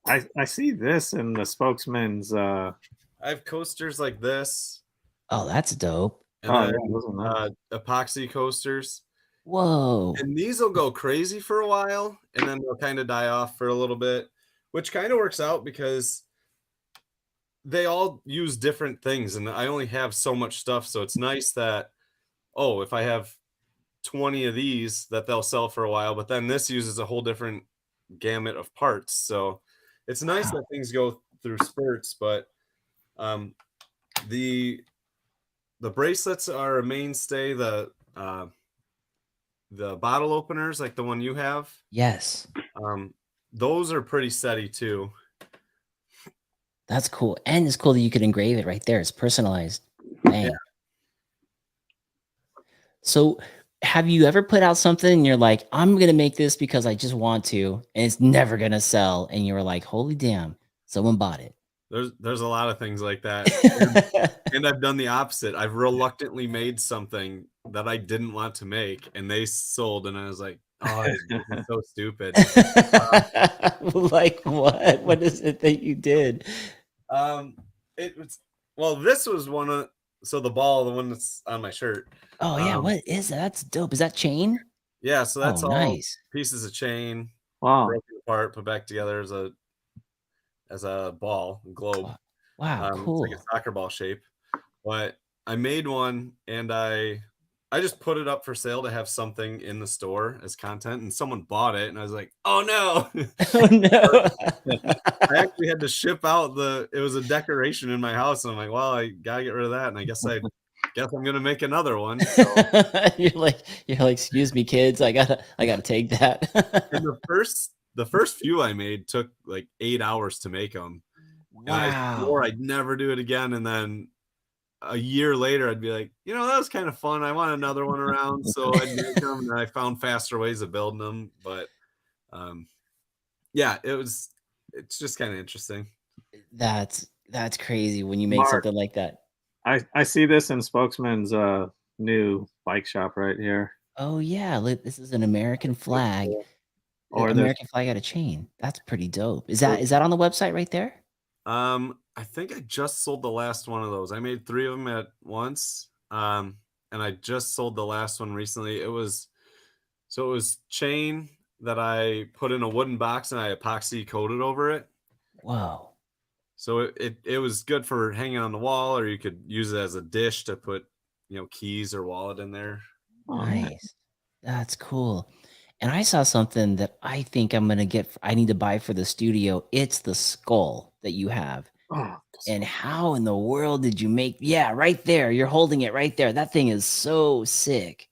I see this in the spokesman's. I have coasters like this, Oh, that's dope. and Oh, then yeah, those are nice. epoxy coasters. Whoa. And these will go crazy for a while, and then they'll kind of die off for a little bit, which kind of works out because they all use different things, and I only have so much stuff. So it's nice that, oh, if I have 20 of these, that they'll sell for a while, but then this uses a whole different gamut of parts. So it's nice Wow. that things go through spurts, but the bracelets are a mainstay. The bottle openers, like the one you have, Yes. those are pretty steady too. That's cool. And it's cool that you could engrave it right there. It's personalized. Dang. Yeah. So have you ever put out something and you're like, I'm gonna make this because I just want to, and it's never gonna sell, and you were like, holy damn, someone bought it. There's a lot of things like that. And I've done the opposite. I've reluctantly made something that I didn't want to make, and they sold, and I was like, oh, this is so stupid. Like what? What is it that you did? It was, well, this was one of, so the ball, the one that's on my shirt. Oh yeah, what is that? That's dope. Is that chain? Yeah, so that's Oh, all nice. pieces of chain Wow. broken apart, put back together as a ball, globe. Wow, It's cool. like a soccer ball shape. But I made one, and I just put it up for sale to have something in the store as content, and someone bought it, and I was like, oh no. Oh no. I actually had to ship out it was a decoration in my house, and I'm like, well, I gotta get rid of that, and I guess I'm gonna make another one. So. You're like, excuse me, kids, I gotta take that. And the first few I made took like 8 hours to make them. And I swore I'd never do it again. And then a year later, I'd be like, that was kind of fun. I want another one around. So I'd make them, and I found faster ways of building them. But yeah, it's just kind of interesting. That's crazy when you make Mark, something like that. I see this in Spokesman's new bike shop right here. Oh yeah, look, this is an American flag. Or American flag out of chain. That's pretty dope. Is that on the website right there? I think I just sold the last one of those. I made 3 of them at once. And I just sold the last one recently. It was chain that I put in a wooden box, and I epoxy coated over it. Whoa. So it was good for hanging on the wall, or you could use it as a dish to put, keys or wallet in there. Nice. That's cool. And I saw something that I think I need to buy for the studio. It's the skull that you have. Oh, And how in the world did you make? Yeah, right there. You're holding it right there. That thing is so sick.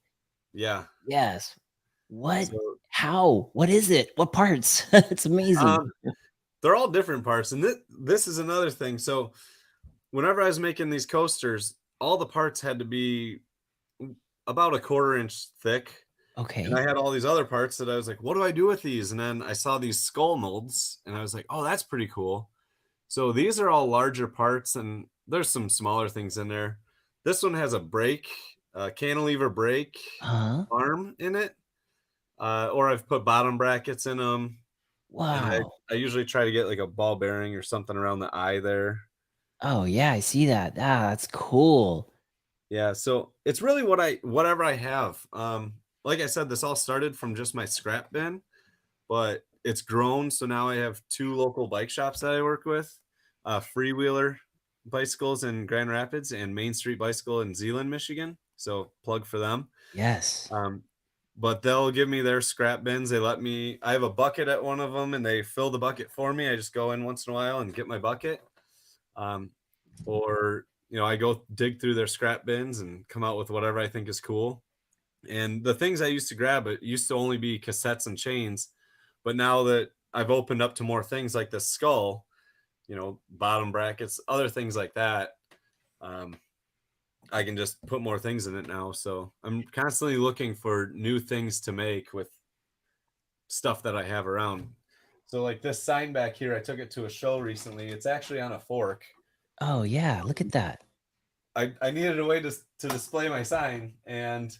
Yeah. Yes. What? How? What is it? What parts? It's amazing. They're all different parts. And this is another thing. So whenever I was making these coasters, all the parts had to be about a 1/4 inch thick. Okay. And I had all these other parts that I was like, what do I do with these? And then I saw these skull molds, and I was like, oh, that's pretty cool. So these are all larger parts, and there's some smaller things in there. This one has a brake, cantilever brake arm in it. Or I've put bottom brackets in them. Wow. And I usually try to get like a ball bearing or something around the eye there. Oh yeah, I see that. That's cool. Yeah, so it's really whatever I have. Like I said, this all started from just my scrap bin, but it's grown. So now I have 2 local bike shops that I work with, Freewheeler Bicycles in Grand Rapids and Main Street Bicycle in Zeeland, Michigan. So plug for them. Yes. But they'll give me their scrap bins. I have a bucket at one of them, and they fill the bucket for me. I just go in once in a while and get my bucket. Or I go dig through their scrap bins and come out with whatever I think is cool. And the things I used to grab, it used to only be cassettes and chains. But now that I've opened up to more things like the skull, bottom brackets, other things like that, I can just put more things in it now. So I'm constantly looking for new things to make with stuff that I have around. So like this sign back here, I took it to a show recently. It's actually on a fork. Oh yeah, look at that. I needed a way to display my sign, and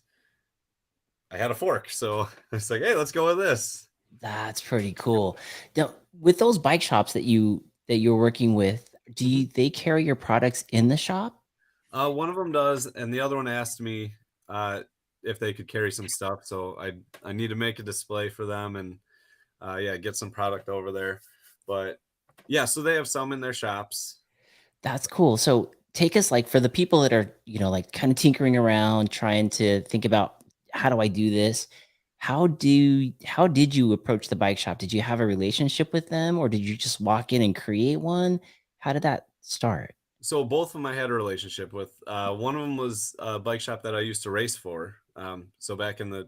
I had a fork. So it's like, hey, let's go with this. That's pretty cool. Now, with those bike shops that you're working with, they carry your products in the shop? One of them does, and the other one asked me if they could carry some stuff. So I need to make a display for them and yeah, get some product over there. But yeah, so they have some in their shops. That's cool. So take us like for the people that are, like kind of tinkering around, trying to think about how do I do this? How did you approach the bike shop? Did you have a relationship with them or did you just walk in and create one? How did that start? So both of them I had a relationship with. One of them was a bike shop that I used to race for. So back in the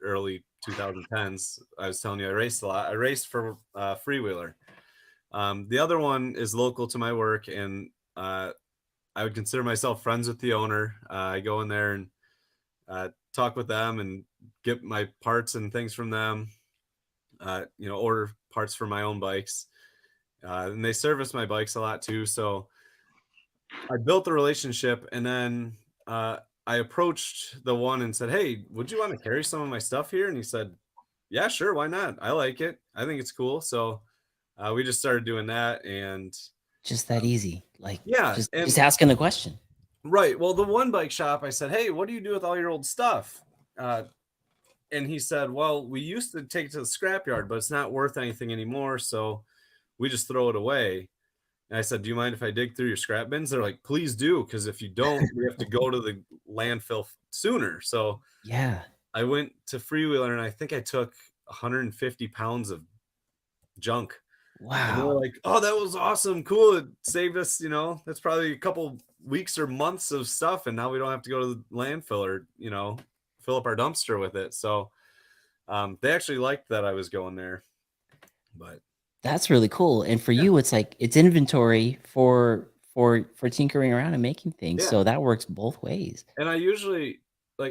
early 2010s, I was telling you I raced a lot. I raced for Freewheeler. The other one is local to my work, and I would consider myself friends with the owner. I go in there and talk with them and get my parts and things from them. Order parts for my own bikes, and they service my bikes a lot too. So I built the relationship, and then I approached the one and said, "Hey, would you want to carry some of my stuff here?" And he said, "Yeah, sure, why not? I like it. I think it's cool." So we just started doing that, and Just that easy. Like yeah, just asking the question. right. Well, the one bike shop, I said, "Hey, what do you do with all your old stuff?" And he said, "Well, we used to take it to the scrapyard, but it's not worth anything anymore, so we just throw it away." And I said, "Do you mind if I dig through your scrap bins?" They're like, "Please do, because if you don't, we have to go to the landfill sooner." So Yeah. I went to Freewheeler, and I think I took 150 pounds of junk. And they were Wow. like, "Oh, that was awesome. Cool. It saved us, that's probably a couple weeks or months of stuff. And now we don't have to go to the landfill or, fill up our dumpster with it." So they actually liked that I was going there. But That's really cool. And for yeah, you, it's like it's inventory for tinkering around and making things. yeah. So that works both ways. And I usually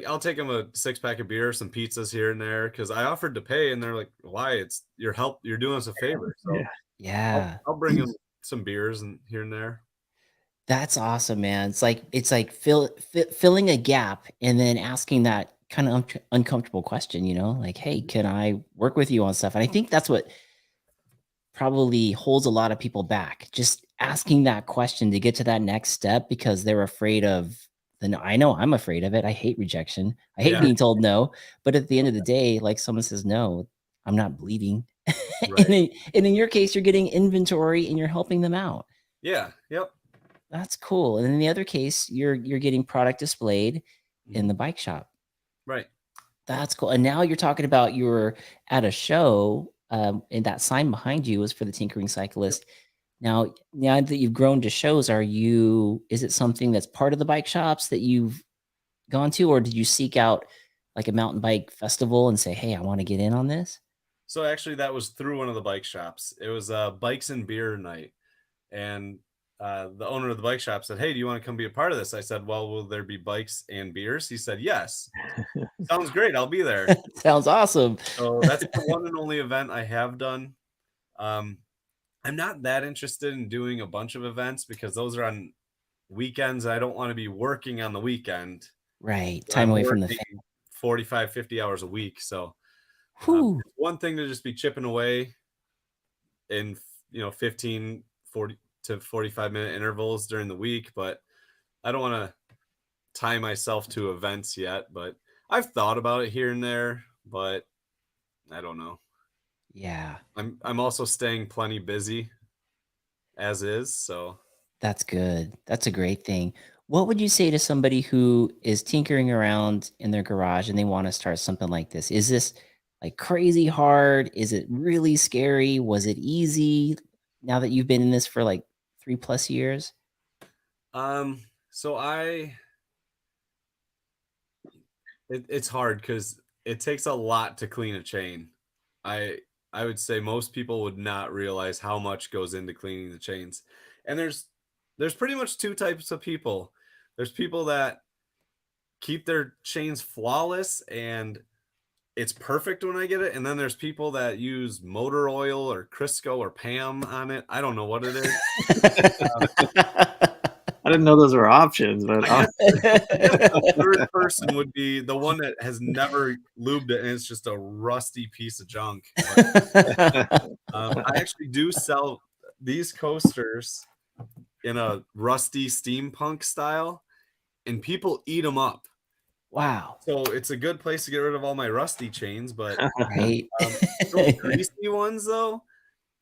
I'll take them a 6-pack of beer, some pizzas here and there, because I offered to pay, and they're like, "Why? It's your help. You're doing us a favor." So Yeah. Yeah. I'll bring them some beers and here and there. That's awesome, man. It's like filling a gap and then asking that kind of uncomfortable question, like, "Hey, can I work with you on stuff?" And I think that's what probably holds a lot of people back. Just asking that question to get to that next step because they're afraid of the no. I know I'm afraid of it. I hate rejection. I hate Yeah, being told no. But at the end of the day, like someone says no, I'm not bleeding. and, right. in your case, you're getting inventory and you're helping them out. Yeah, yep. That's cool. And in the other case, you're getting product displayed in Mhm. the bike shop. Right. That's cool. And now you're talking about you were at a show, and that sign behind you was for the Tinkering Yep. Cyclist. Now that you've grown to shows, is it something that's part of the bike shops that you've gone to, or did you seek out like a mountain bike festival and say, "Hey, I want to get in on this"? So actually, that was through one of the bike shops. It was a bikes and beer night, and the owner of the bike shop said, "Hey, do you want to come be a part of this?" I said, "Well, will there be bikes and beers?" He said, "Yes." Sounds great. I'll be there. Sounds awesome. So that's the one and only event I have done. Um, I'm not that interested in doing a bunch of events because those are on weekends. I don't want to be working on the weekend. Right. Time I'm away from the family. working 45, 50 hours a week. So Whew. it's one thing to just be chipping away in 15, 40 to 45-minute intervals during the week, but I don't want to tie myself to events yet. But I've thought about it here and there, but I don't know. Yeah. I'm also staying plenty busy as is, so That's good. That's a great thing. What would you say to somebody who is tinkering around in their garage and they want to start something like this? Is this like crazy hard? Is it really scary? Was it easy now that you've been in this for like 3+ years? so it's hard because it takes a lot to clean a chain. I I would say most people would not realize how much goes into cleaning the chains. And there's pretty much two types of people. there's people that keep their chains flawless and it's perfect when I get it. And then there's people that use motor oil or Crisco or Pam on it. I don't know what it is. I didn't know those were options, but The third person would be the one that has never lubed it and it's just a rusty piece of junk. But, I actually do sell these coasters in a rusty steampunk style, and people eat them up. Wow. So it's a good place to get rid of all my rusty chains. But Right. those greasy ones, though,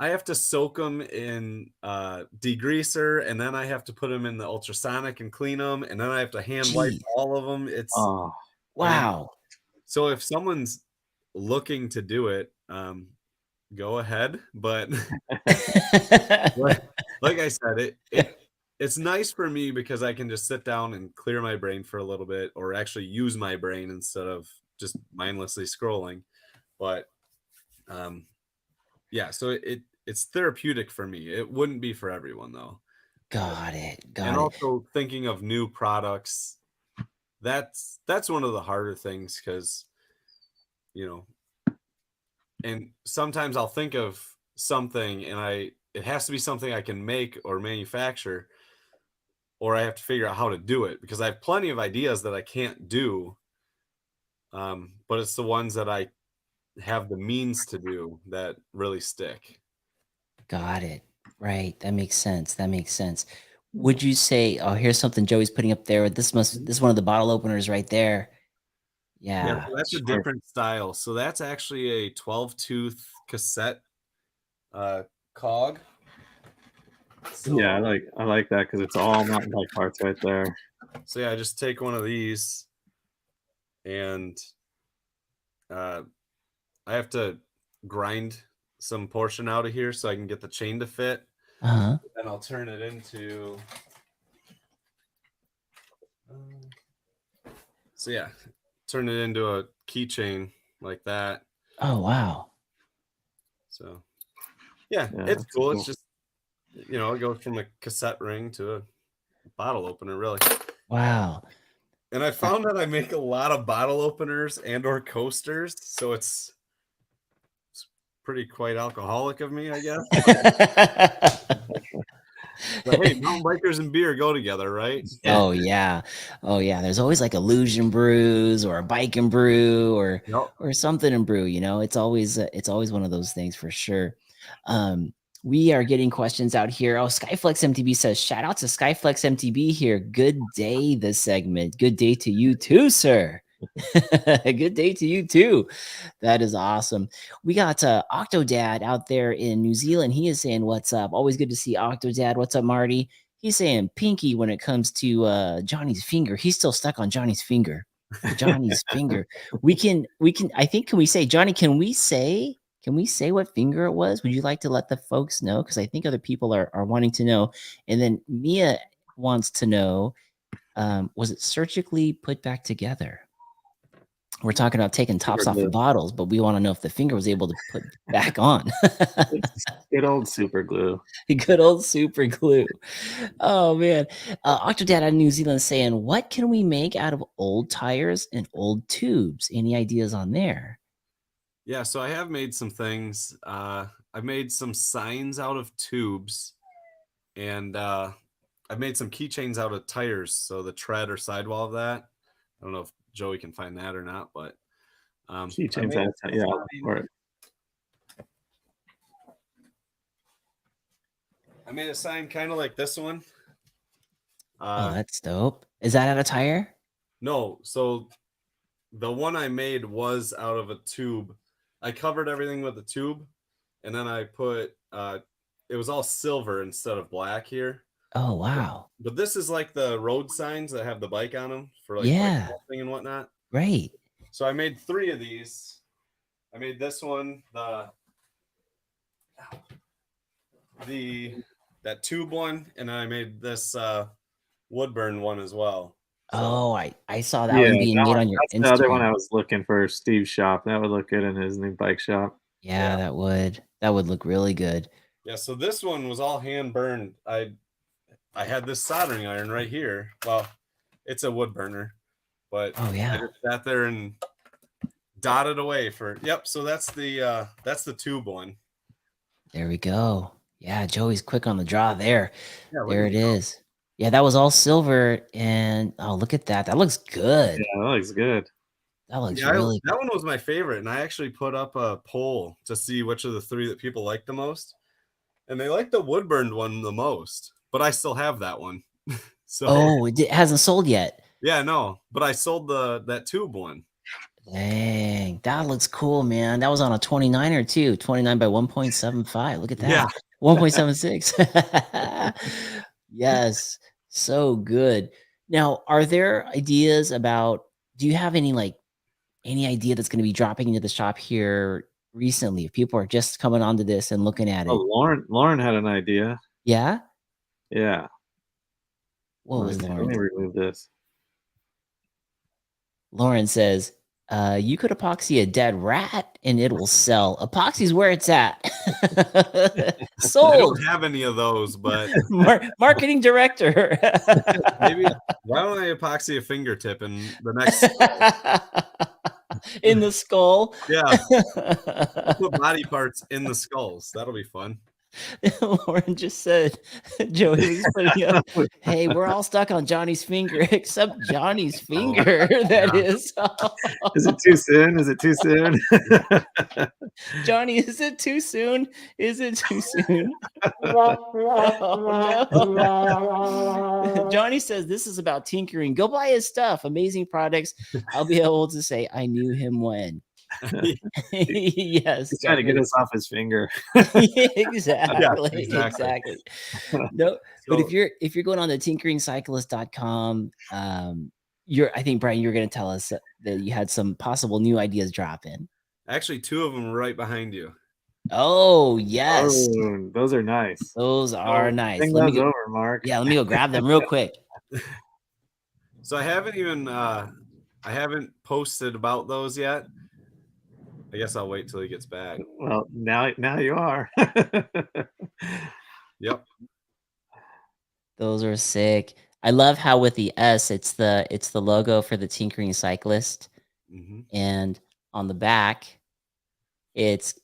I have to soak them in degreaser, and then I have to put them in the ultrasonic and clean them, and then I have to hand wipe Jeez. all of them. It's Wow. so if someone's looking to do it, go ahead. But like I said, it's nice for me because I can just sit down and clear my brain for a little bit, or actually use my brain instead of just mindlessly scrolling. But yeah, so it's therapeutic for me. It wouldn't be for everyone though. Got it. And also thinking of new products, that's one of the harder things, because and sometimes I'll think of something and it has to be something I can make or manufacture, or I have to figure out how to do it, because I have plenty of ideas that I can't do, but it's the ones that I have the means to do that really stick. Got it. Right. That makes sense. Would you say, oh, here's something Joey's putting up there. This is one of the bottle openers right there. Yeah. So that's a different style. So that's actually a 12-tooth cassette cog. So, yeah, I like that because it's all mountain bike parts right there. So yeah, I just take one of these, and I have to grind some portion out of here so I can get the chain to fit. Uh-huh. Then I'll turn it into. So yeah, turn it into a keychain like that. Oh wow. So yeah, it's cool. It's just it goes from a cassette ring to a bottle opener, really. Wow. And I found that I make a lot of bottle openers and or coasters, so it's pretty quite alcoholic of me, I guess. But hey, mountain bikers and beer go together, right? Oh yeah. There's always like illusion brews or a bike and brew or something and brew. It's always one of those things for sure. We are getting questions out here. Oh, Skyflex MTB says, shout out to Skyflex MTB here. Good day, this segment. Good day to you too, sir. Good day to you too. That is awesome. We got Octodad out there in New Zealand. He is saying, what's up? Always good to see Octodad. What's up, Marty? He's saying pinky when it comes to Johnny's finger. He's still stuck on Johnny's finger. Johnny's finger. We can, I think, can we say, Johnny, can we say what finger it was? Would you like to let the folks know? Because I think other people are wanting to know. And then Mia wants to know, was it surgically put back together? We're talking about taking tops off the bottles, but we want to know if the finger was able to put back on. Good old super glue. Good old super glue. Oh, man. Octodad out of New Zealand saying, what can we make out of old tires and old tubes? Any ideas on there? Yeah, so I have made some things. I've made some signs out of tubes, and I've made some keychains out of tires, so the tread or sidewall of that. I don't know if Joey can find that or not, but keychains, yeah. Right. I made a sign kind of like this one. Oh, that's dope. Is that out of tire? No, so the one I made was out of a tube. I covered everything with a tube, and then I put it was all silver instead of black here. Oh wow! But this is like the road signs that have the bike on them for like thing and whatnot. Right. So I made 3 of these. I made this one, that tube one, and I made this Woodburn one as well. So, oh, I saw that one being made on your Instagram. The other one I was looking for Steve's shop. That would look good in his new bike shop. Yeah, that would look really good. Yeah, so this one was all hand burned. I had this soldering iron right here. Well, it's a wood burner, but Oh I yeah. just sat there and dotted away for. Yep. So that's the tube one. There we go. Yeah, Joey's quick on the draw there. Yeah, look There at it is. Yeah, that was all silver, and oh, look at that. That looks good. Yeah, that looks good. That looks Yeah, really that one was my favorite, and I actually put up a poll to see which of the three that people liked the most, and they liked the wood burned one the most. But I still have that one. So Oh, it hasn't sold yet. yeah, no, but I sold that tube one. Dang, that looks cool, man. That was on a 29er too. 29 by 1.75. Look at that. Yeah. 1.76. Yes. So good. Now, are there ideas about, do you have any idea that's going to be dropping into the shop here recently? If people are just coming onto this and looking at Oh, it. Lauren had an idea. Yeah? Yeah. What was Let Lauren? me remove this. Lauren says, you could epoxy a dead rat and it will sell. Epoxy's where it's at. I Sold. don't have any of those, but Marketing director. maybe why don't I epoxy a fingertip in the next In the skull. Yeah. I'll put body parts in the skulls. That'll be fun. Lauren just said, Joey was putting up, hey, we're all stuck on Johnny's finger except Johnny's finger. That is. Is it too soon? Is it too soon? Johnny, is it too soon? Is it too soon? Oh, no. Johnny says this is about tinkering. Go buy his stuff. Amazing products. I'll be able to say I knew him when. Yes. He's trying to get us off his finger. Exactly. Yeah, Exactly. No, but if you're going on the tinkeringcyclist.com, I think Brian, you're going to tell us that you had some possible new ideas drop in. Actually, two of them right behind you. Oh, yes. Oh, those are nice. Those are nice. Bring those over, Mark. Yeah, let me go grab them real quick. So I haven't posted about those yet. I guess I'll wait till he gets back. Well, now you are. Yep. Those are sick. I love how with the S, it's the logo for the Tinkering Cyclist, and on the back, it's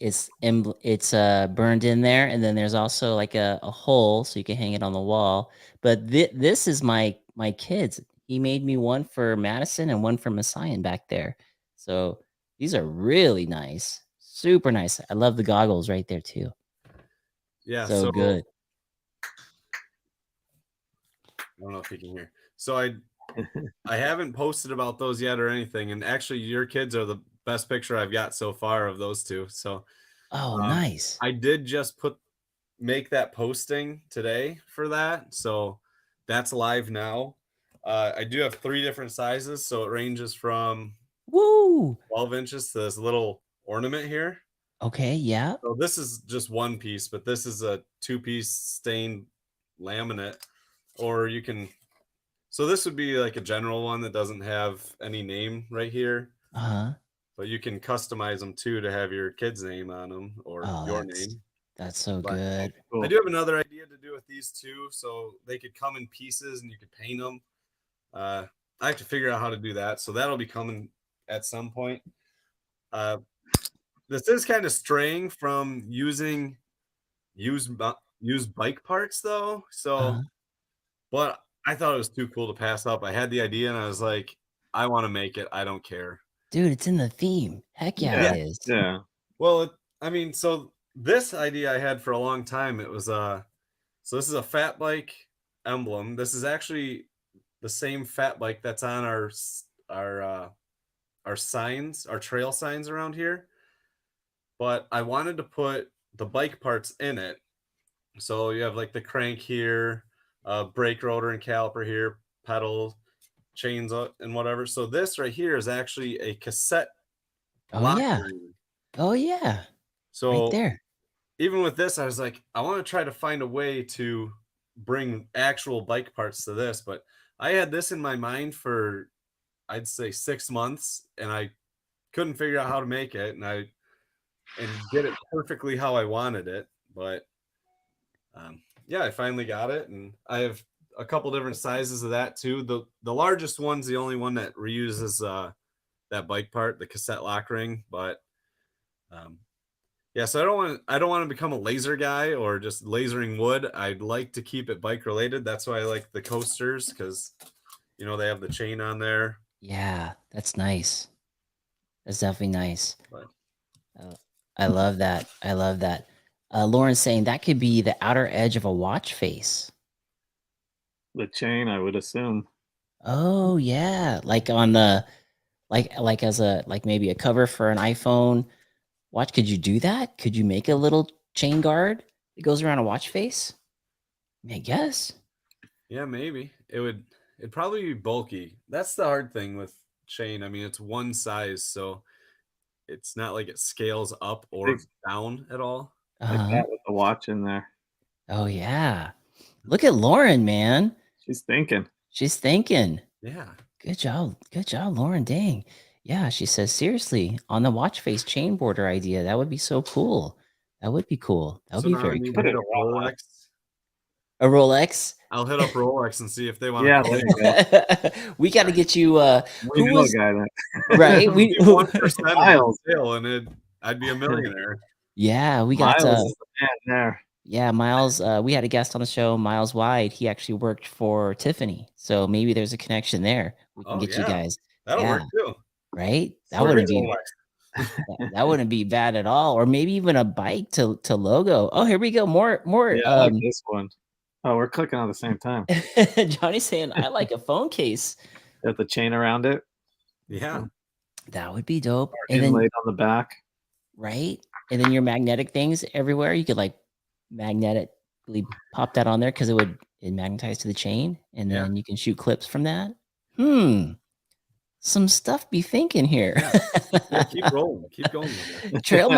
burned in there, and then there's also like a hole so you can hang it on the wall. But this is my kids. He made me one for Madison and one for Messiah back there. So these are really nice, super nice. I love the goggles right there too. Yeah, so good. I don't know if you can hear. So I haven't posted about those yet or anything. And actually, your kids are the best picture I've got so far of those two. So nice. I did just make that posting today for that. So that's live now. I do have 3 different sizes, so it ranges from 12 inches to this little ornament here. Okay, yeah. So this is just one piece, but this is a 2-piece stained laminate. Or you can, so this would be like a general one that doesn't have any name right here. But you can customize them too to have your kid's name on them or your name. That's so good. I do have another idea to do with these two, so they could come in pieces and you could paint them. I have to figure out how to do that, so that'll be coming at some point. This is kind of straying from using used bike parts though, so but I thought it was too cool to pass up. I had the idea and I was like, I want to make it. I don't care. Dude, it's in the theme. Heck yeah, it is. Yeah. Well, so this idea I had for a long time. It was so this is a fat bike emblem. This is actually the same fat bike that's on our signs, our trail signs around here. But I wanted to put the bike parts in it. So you have like the crank here, brake rotor and caliper here, pedals, chains and whatever. So this right here is actually a cassette. Oh yeah. So right there. Even with this, I was like, I want to try to find a way to bring actual bike parts to this, but I had this in my mind for, I'd say 6 months, and I couldn't figure out how to make it, and get it perfectly how I wanted it. But yeah, I finally got it, and I have a couple different sizes of that too. The largest one's the only one that reuses that bike part, the cassette lock ring. But yeah, so I don't want to become a laser guy or just lasering wood. I'd like to keep it bike related. That's why I like the coasters, because you know they have the chain on there. Yeah, that's nice. That's definitely nice. But I love that. I love that. Lauren's saying that could be the outer edge of a watch face. The chain, I would assume. Oh yeah, like on the like as a like maybe a cover for an iPhone watch. Could you do that? Could you make a little chain guard that goes around a watch face? I guess. yeah, maybe it'd probably be bulky. That's the hard thing with chain. I mean, it's one size, so it's not like it scales up or down at all. Like Uh-huh. that with the watch in there. Oh yeah. Look at Lauren, man. She's thinking. She's thinking. Yeah. Good job. Good job, Lauren. Dang. Yeah, she says, seriously, on the watch face chain border idea, that would be so cool. That would be cool. That would So be now I very need cool. to hit up Rolex. A Rolex? I'll hit up Rolex and see if they want. Yeah, there you go. We got to get you. We Who know was a guy that. right? We 1% Miles. sale, and I'd be a millionaire. yeah, we got. Miles is the man there. Yeah, Miles. We had a guest on the show, Miles Wide. He actually worked for Tiffany, so maybe there's a connection there. We can get you guys. That'll work too. Right? That So wouldn't there's be. Rolex. That wouldn't be bad at all, or maybe even a bike to logo. Oh, here we go. More. Yeah, I like this one. Oh, we're clicking at the same time. Johnny's saying, I like a phone case. Got the chain around it. Yeah. That would be dope. Or And then, inlaid on the back. right? And then your magnetic things everywhere. You could like magnetically pop that on there because it magnetize to the chain, and then you can shoot clips from that. Some stuff be thinking here. Yeah, keep rolling. Keep going with it. Trail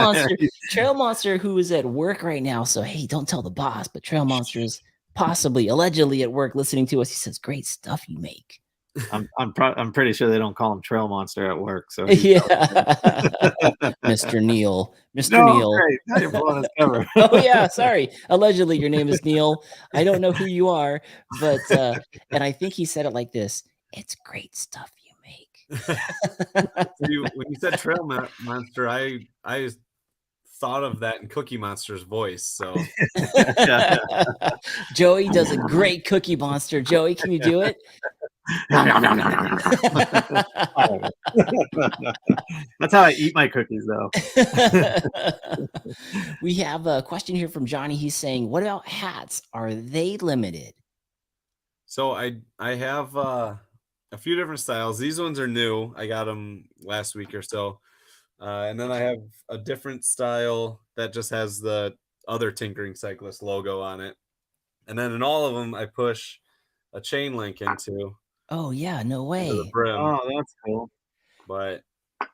Monster, who is at work right now. So hey, don't tell the boss, but Trail Monster is possibly, allegedly at work listening to us. He says, "Great stuff you make." I'm pretty sure they don't call him Trail Monster at work. So Yeah, Mr. Neil, Neil. Great. Now you're blowing his cover. Oh yeah, sorry. Allegedly, your name is Neil. I don't know who you are, but and I think he said it like this: "It's great stuff you make." When you said Trail Monster, I thought of that in Cookie Monster's voice. So Joey does a great Cookie Monster. Joey, can you do it? That's how I eat my cookies, though. We have a question here from Johnny. He's saying, "What about hats? Are they limited?" So I have a few different styles. These ones are new. I got them last week or so. And then I have a different style that just has the other Tinkering Cyclist logo on it. And then in all of them, I push a chain link into. Oh yeah, no way. The brim. Oh, that's cool. But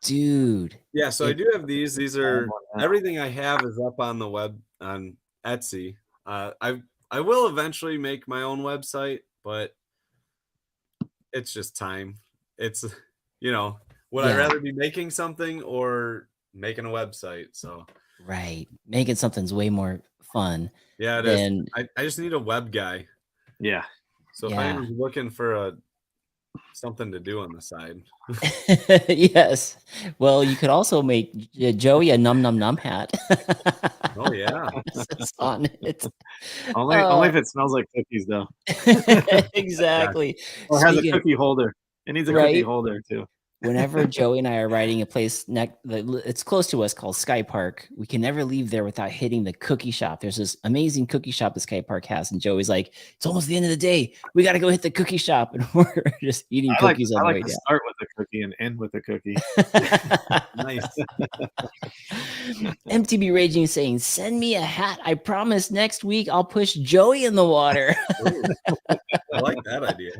dude. Yeah, so I do have these. These are everything I have is up on the web on Etsy. I will eventually make my own website, but it's just time. It's would I rather be making something or making a website? So right, making something's way more fun. Yeah, it is. I just need a web guy. Yeah. So if anyone's looking for something to do on the side. Yes. Well, you could also make Joey a num num num hat. Oh yeah. On it. Only if it smells like cookies, though. Exactly. Or has a cookie holder. It needs a cookie holder too. Whenever Joey and I are riding a place it's close to us called Sky Park, we can never leave there without hitting the cookie shop. There's this amazing cookie shop that Sky Park has, and Joey's like, "It's almost the end of the day. We got to go hit the cookie shop," and we're just eating cookies on the way down. Start with a cookie and end with a cookie. Nice. MTB Raging is saying, "Send me a hat. I promise next week I'll push Joey in the water." I like that idea.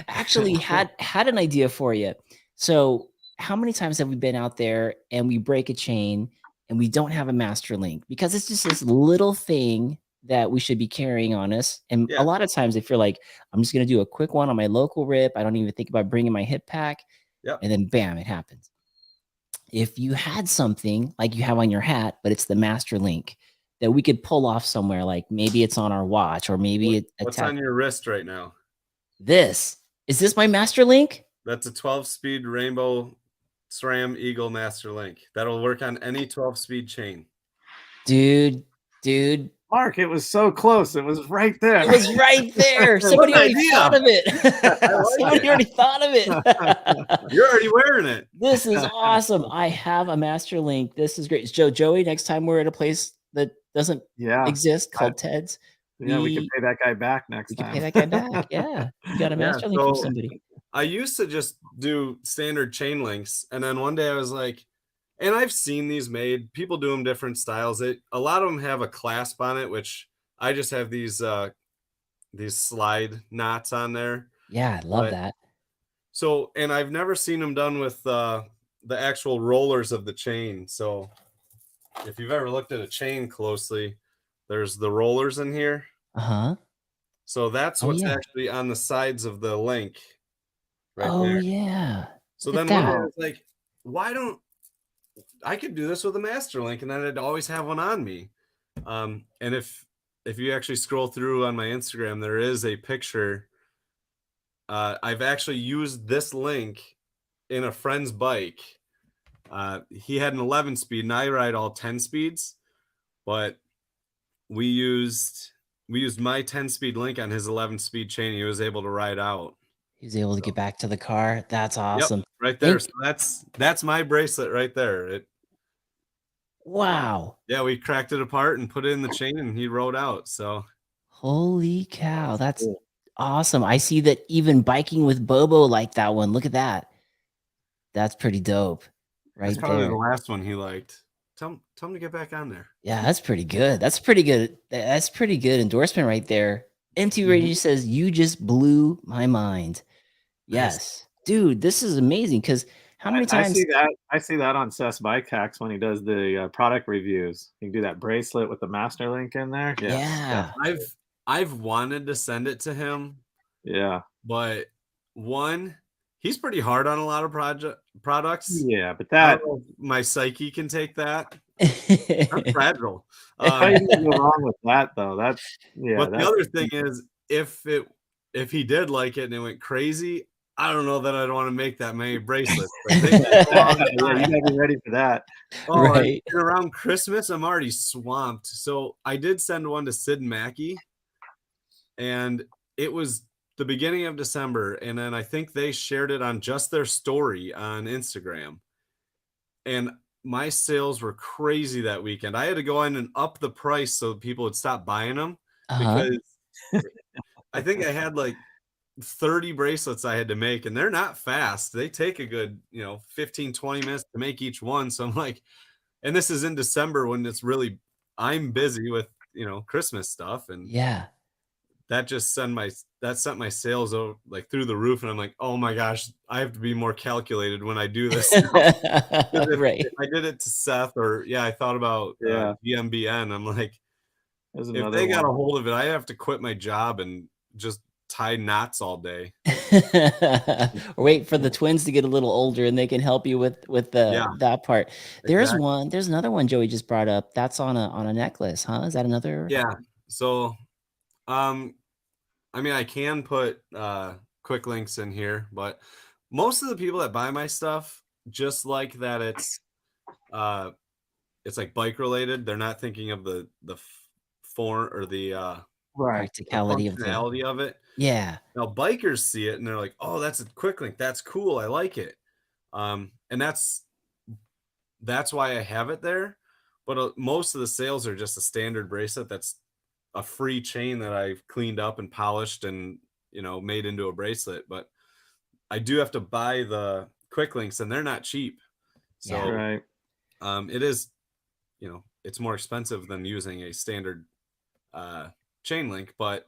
Actually had an idea for you. So how many times have we been out there and we break a chain and we don't have a master link? Because it's just this little thing that we should be carrying on us. And a lot of times if you're like, I'm just going to do a quick one on my local rip, I don't even think about bringing my hip pack. And then bam, it happens. If you had something like you have on your hat, but it's the master link that we could pull off somewhere? Like maybe it's on our watch, or maybe What's on your wrist right now? Is this my Master Link? That's a 12-speed Rainbow SRAM Eagle Master Link. That'll work on any 12-speed chain. Dude. Mark, it was so close. It was right there. It was right there. Somebody already thought of it. Somebody already thought of it. You're already wearing it. This is awesome. I have a Master Link. This is great. Joey, next time we're at a place that doesn't exist called Ted's. Yeah, we can pay that guy back next time. We can pay that guy back. Yeah. You got a Master Link from somebody. I used to just do standard chain links. And then one day I was like, and I've seen these made. People do them different styles. A lot of them have a clasp on it, which I just have these slide knots on there. Yeah, I love that. So, and I've never seen them done with the actual rollers of the chain. So if you've ever looked at a chain closely, there's the rollers in here. So that's what's actually on the sides of the link. Right there. Yeah. So then one day I was like, why don't I could do this with a Master Link, and then I'd always have one on me. And if you actually scroll through on my Instagram, there is a picture. I've actually used this link in a friend's bike. He had an 11-speed, and I ride all 10 speeds, but we used my 10-speed link on his 11-speed chain. He was able to ride out. He was able to get back to the car. That's awesome. Yep, right there. So that's my bracelet right there. Wow. Yeah, we cracked it apart and put it in the chain, and he rode out. So holy cow, that's awesome. I see that even biking with Bobo like that one. Look at that. That's pretty dope. Right that's probably there. The last one he liked. Tell him to get back on there. Yeah, that's pretty good. That's pretty good. That's pretty good endorsement right there. MT Radio says, you just blew my mind. Yes. Nice. Dude, this is amazing because how many times I see that on Seth's Bike Hacks when he does the product reviews. You can do that bracelet with the Master Link in there. Yeah. I've wanted to send it to him. Yeah. But he's pretty hard on a lot of products. Yeah, but that my psyche can take that. I'm fragile. How do you go wrong with that though? But the other thing is if he did like it and it went crazy, I don't know that I'd want to make that many bracelets. You gotta be ready for that. Right. And around Christmas, I'm already swamped. So I did send one to Sid and Mackie, and it was the beginning of December, and then I think they shared it on just their story on Instagram. And my sales were crazy that weekend. I had to go in and up the price so people would stop buying them because I think I had like 30 bracelets I had to make, and they're not fast. They take a good, 15, 20 minutes to make each one. So I'm like, and this is in December when I'm busy with, Christmas stuff. And that just sent my sales over, like through the roof. And I'm like, oh my gosh, I have to be more calculated when I do this. If I did it to Seth I thought about GMBN. I'm like, if they got a hold of it, I have to quit my job and just tie knots all day. Or wait for the twins to get a little older and they can help you with that part. There's another one Joey just brought up. That's on a necklace, huh? Is that another? Yeah. So, I can put quick links in here, but most of the people that buy my stuff just like that it's like bike related. They're not thinking of the form or the practicality of it. Yeah. Now bikers see it and they're like, oh, that's a quick link. That's cool. I like it. And that's why I have it there. But most of the sales are just a standard bracelet. That's a free chain that I've cleaned up and polished and, made into a bracelet. But I do have to buy the quick links and they're not cheap. So it is, it's more expensive than using a standard chain link, but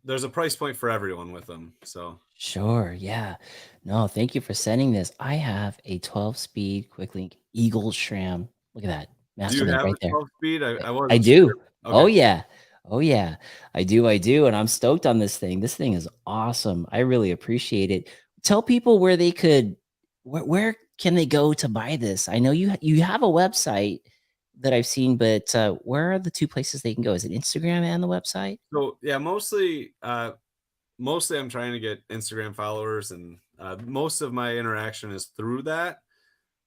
there's a price point for everyone with them. So sure. Yeah. No, thank you for sending this. I have a 12-speed quick link Eagle SRAM. Look at that. Master link right there. 12-speed? I do. Sure. Okay. Oh yeah. I do. And I'm stoked on this thing. This thing is awesome. I really appreciate it. Tell people where they could, where can they go to buy this? I know you have a website that I've seen, but where are the two places they can go? Is it Instagram and the website? So yeah, mostly I'm trying to get Instagram followers, and most of my interaction is through that,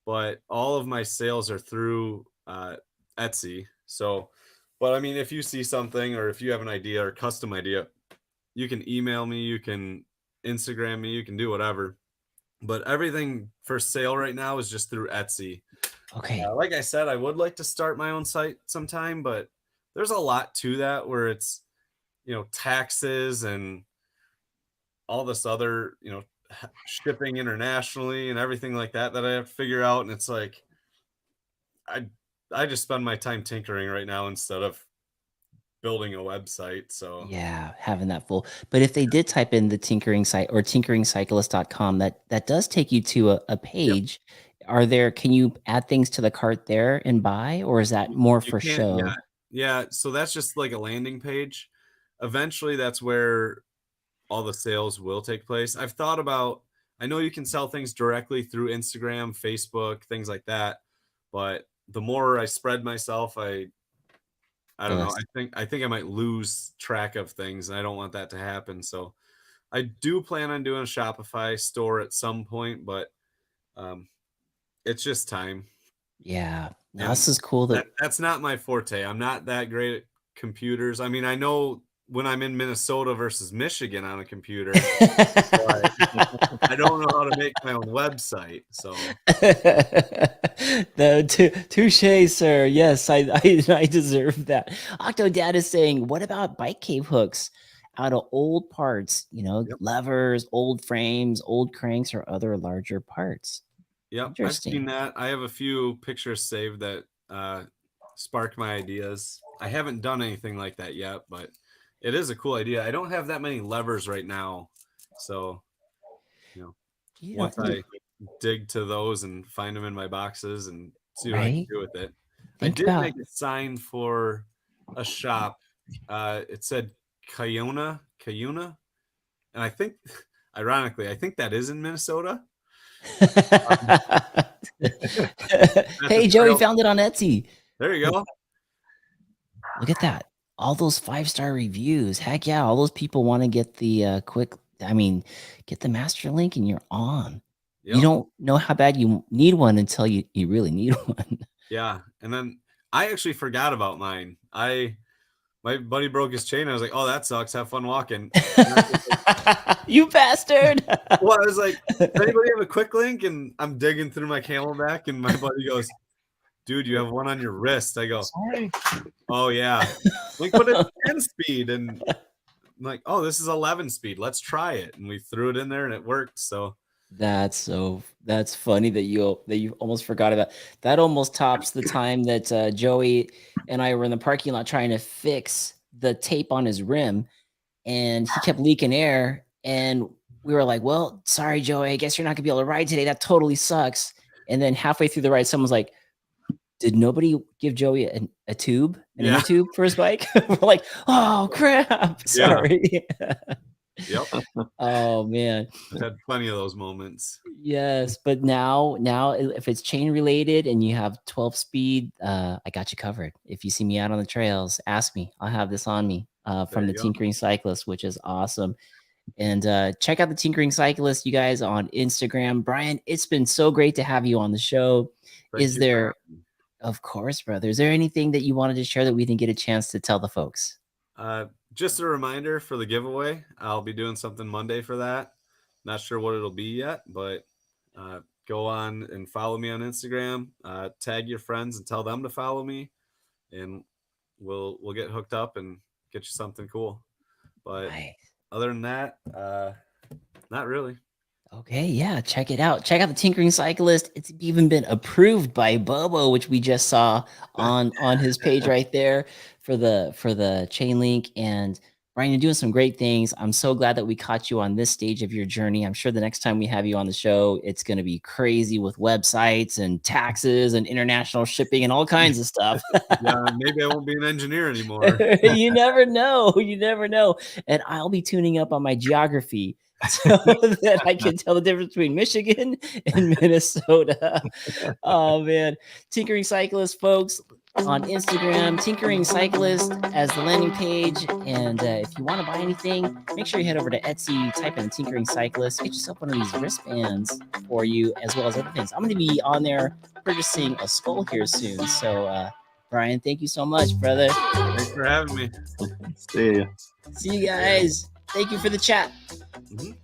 but all of my sales are through Etsy. So, but I mean, if you see something or if you have an idea or custom idea, you can email me, you can Instagram me, you can do whatever. But everything for sale right now is just through Etsy. Okay. Like I said, I would like to start my own site sometime, but there's a lot to that where it's, taxes and all this other, shipping internationally and everything like that I have to figure out. And it's like, I just spend my time tinkering right now instead of building a website. So Yeah, having that full. But if they did type in the tinkering site or tinkeringcyclist.com, that does take you to a page. Can you add things to the cart there and buy, or is that more you for can't, show? yeah. So that's just like a landing page. Eventually, that's where all the sales will take place. I've thought about, I know you can sell things directly through Instagram, Facebook, things like that. But the more I spread myself, I don't know. I think I might lose track of things, and I don't want that to happen. So I do plan on doing a Shopify store at some point, but it's just time. Yeah. Now, And this is cool that's not my forte. I'm not that great at computers. I mean, I know when I'm in Minnesota versus Michigan on a computer, but I don't know how to make my own website. So touche, sir. Yes, I deserve that. Octodad is saying, what about bike cave hooks out of old parts? Yep. Levers, old frames, old cranks, or other larger parts. Yep, I've seen that. I have a few pictures saved that spark my ideas. I haven't done anything like that yet, but it is a cool idea. I don't have that many levers right now, so once I dig to those and find them in my boxes and see what I can do with it. I did make a sign for a shop. It said Cuyuna, and I think, ironically, I think that is in Minnesota. Hey, Joey found it on Etsy. There you go. Look at that. All those 5-star reviews. Heck yeah. All those people want to get the get the master link and you're on. Yep. You don't know how bad you need one until you really need one. Yeah. And then I actually forgot about mine. My buddy broke his chain. I was like, oh, that sucks. Have fun walking. You bastard. Well, I was like, does anybody have a quick link? And I'm digging through my Camelback, and my buddy goes, dude, you have one on your wrist. I go, sorry. Oh, yeah. We put it 10 speed. And I'm like, oh, this is 11 speed. Let's try it. And we threw it in there and it worked. So that's funny that you almost forgot about that. Almost tops the time that Joey and I were in the parking lot trying to fix the tape on his rim, and he kept leaking air, and we were like, well, sorry, Joey, I guess you're not gonna be able to ride today. That totally sucks. And then halfway through the ride, someone's like, did nobody give Joey a tube, an inner tube for his bike? We're like, oh crap, sorry. Yep. Oh man, I've had plenty of those moments. Yes, but now if it's chain related and you have 12 speed, I got you covered. If you see me out on the trails, ask me. I'll have this on me from the Tinkering Cyclist, which is awesome. And check out the Tinkering Cyclist, you guys, on Instagram. Brian, it's been so great to have you on the show. Of course, brother. Is there anything that you wanted to share that we didn't get a chance to tell the folks? Just a reminder for the giveaway. I'll be doing something Monday for that. Not sure what it'll be yet, but go on and follow me on Instagram. Tag your friends and tell them to follow me, and we'll get hooked up and get you something cool. But other than that, not really. Okay, yeah, check it out. Check out the Tinkering Cyclist. It's even been approved by Bobo, which we just saw on his page right there for the chain link. And Brian, you're doing some great things. I'm so glad that we caught you on this stage of your journey. I'm sure the next time we have you on the show, it's going to be crazy with websites and taxes and international shipping and all kinds of stuff. Yeah, maybe I won't be an engineer anymore. You never know. You never know. And I'll be tuning up on my geography so that I can tell the difference between Michigan and Minnesota. Oh man, Tinkering Cyclist, folks, on Instagram, Tinkering Cyclist as the landing page. And if you want to buy anything, make sure you head over to Etsy, type in Tinkering Cyclist, get yourself one of these wristbands for you, as well as other things. I'm going to be on there purchasing a skull here soon. So, Brian, thank you so much, brother. Thanks for having me. See ya. See you guys. Thank you for the chat. Mhm.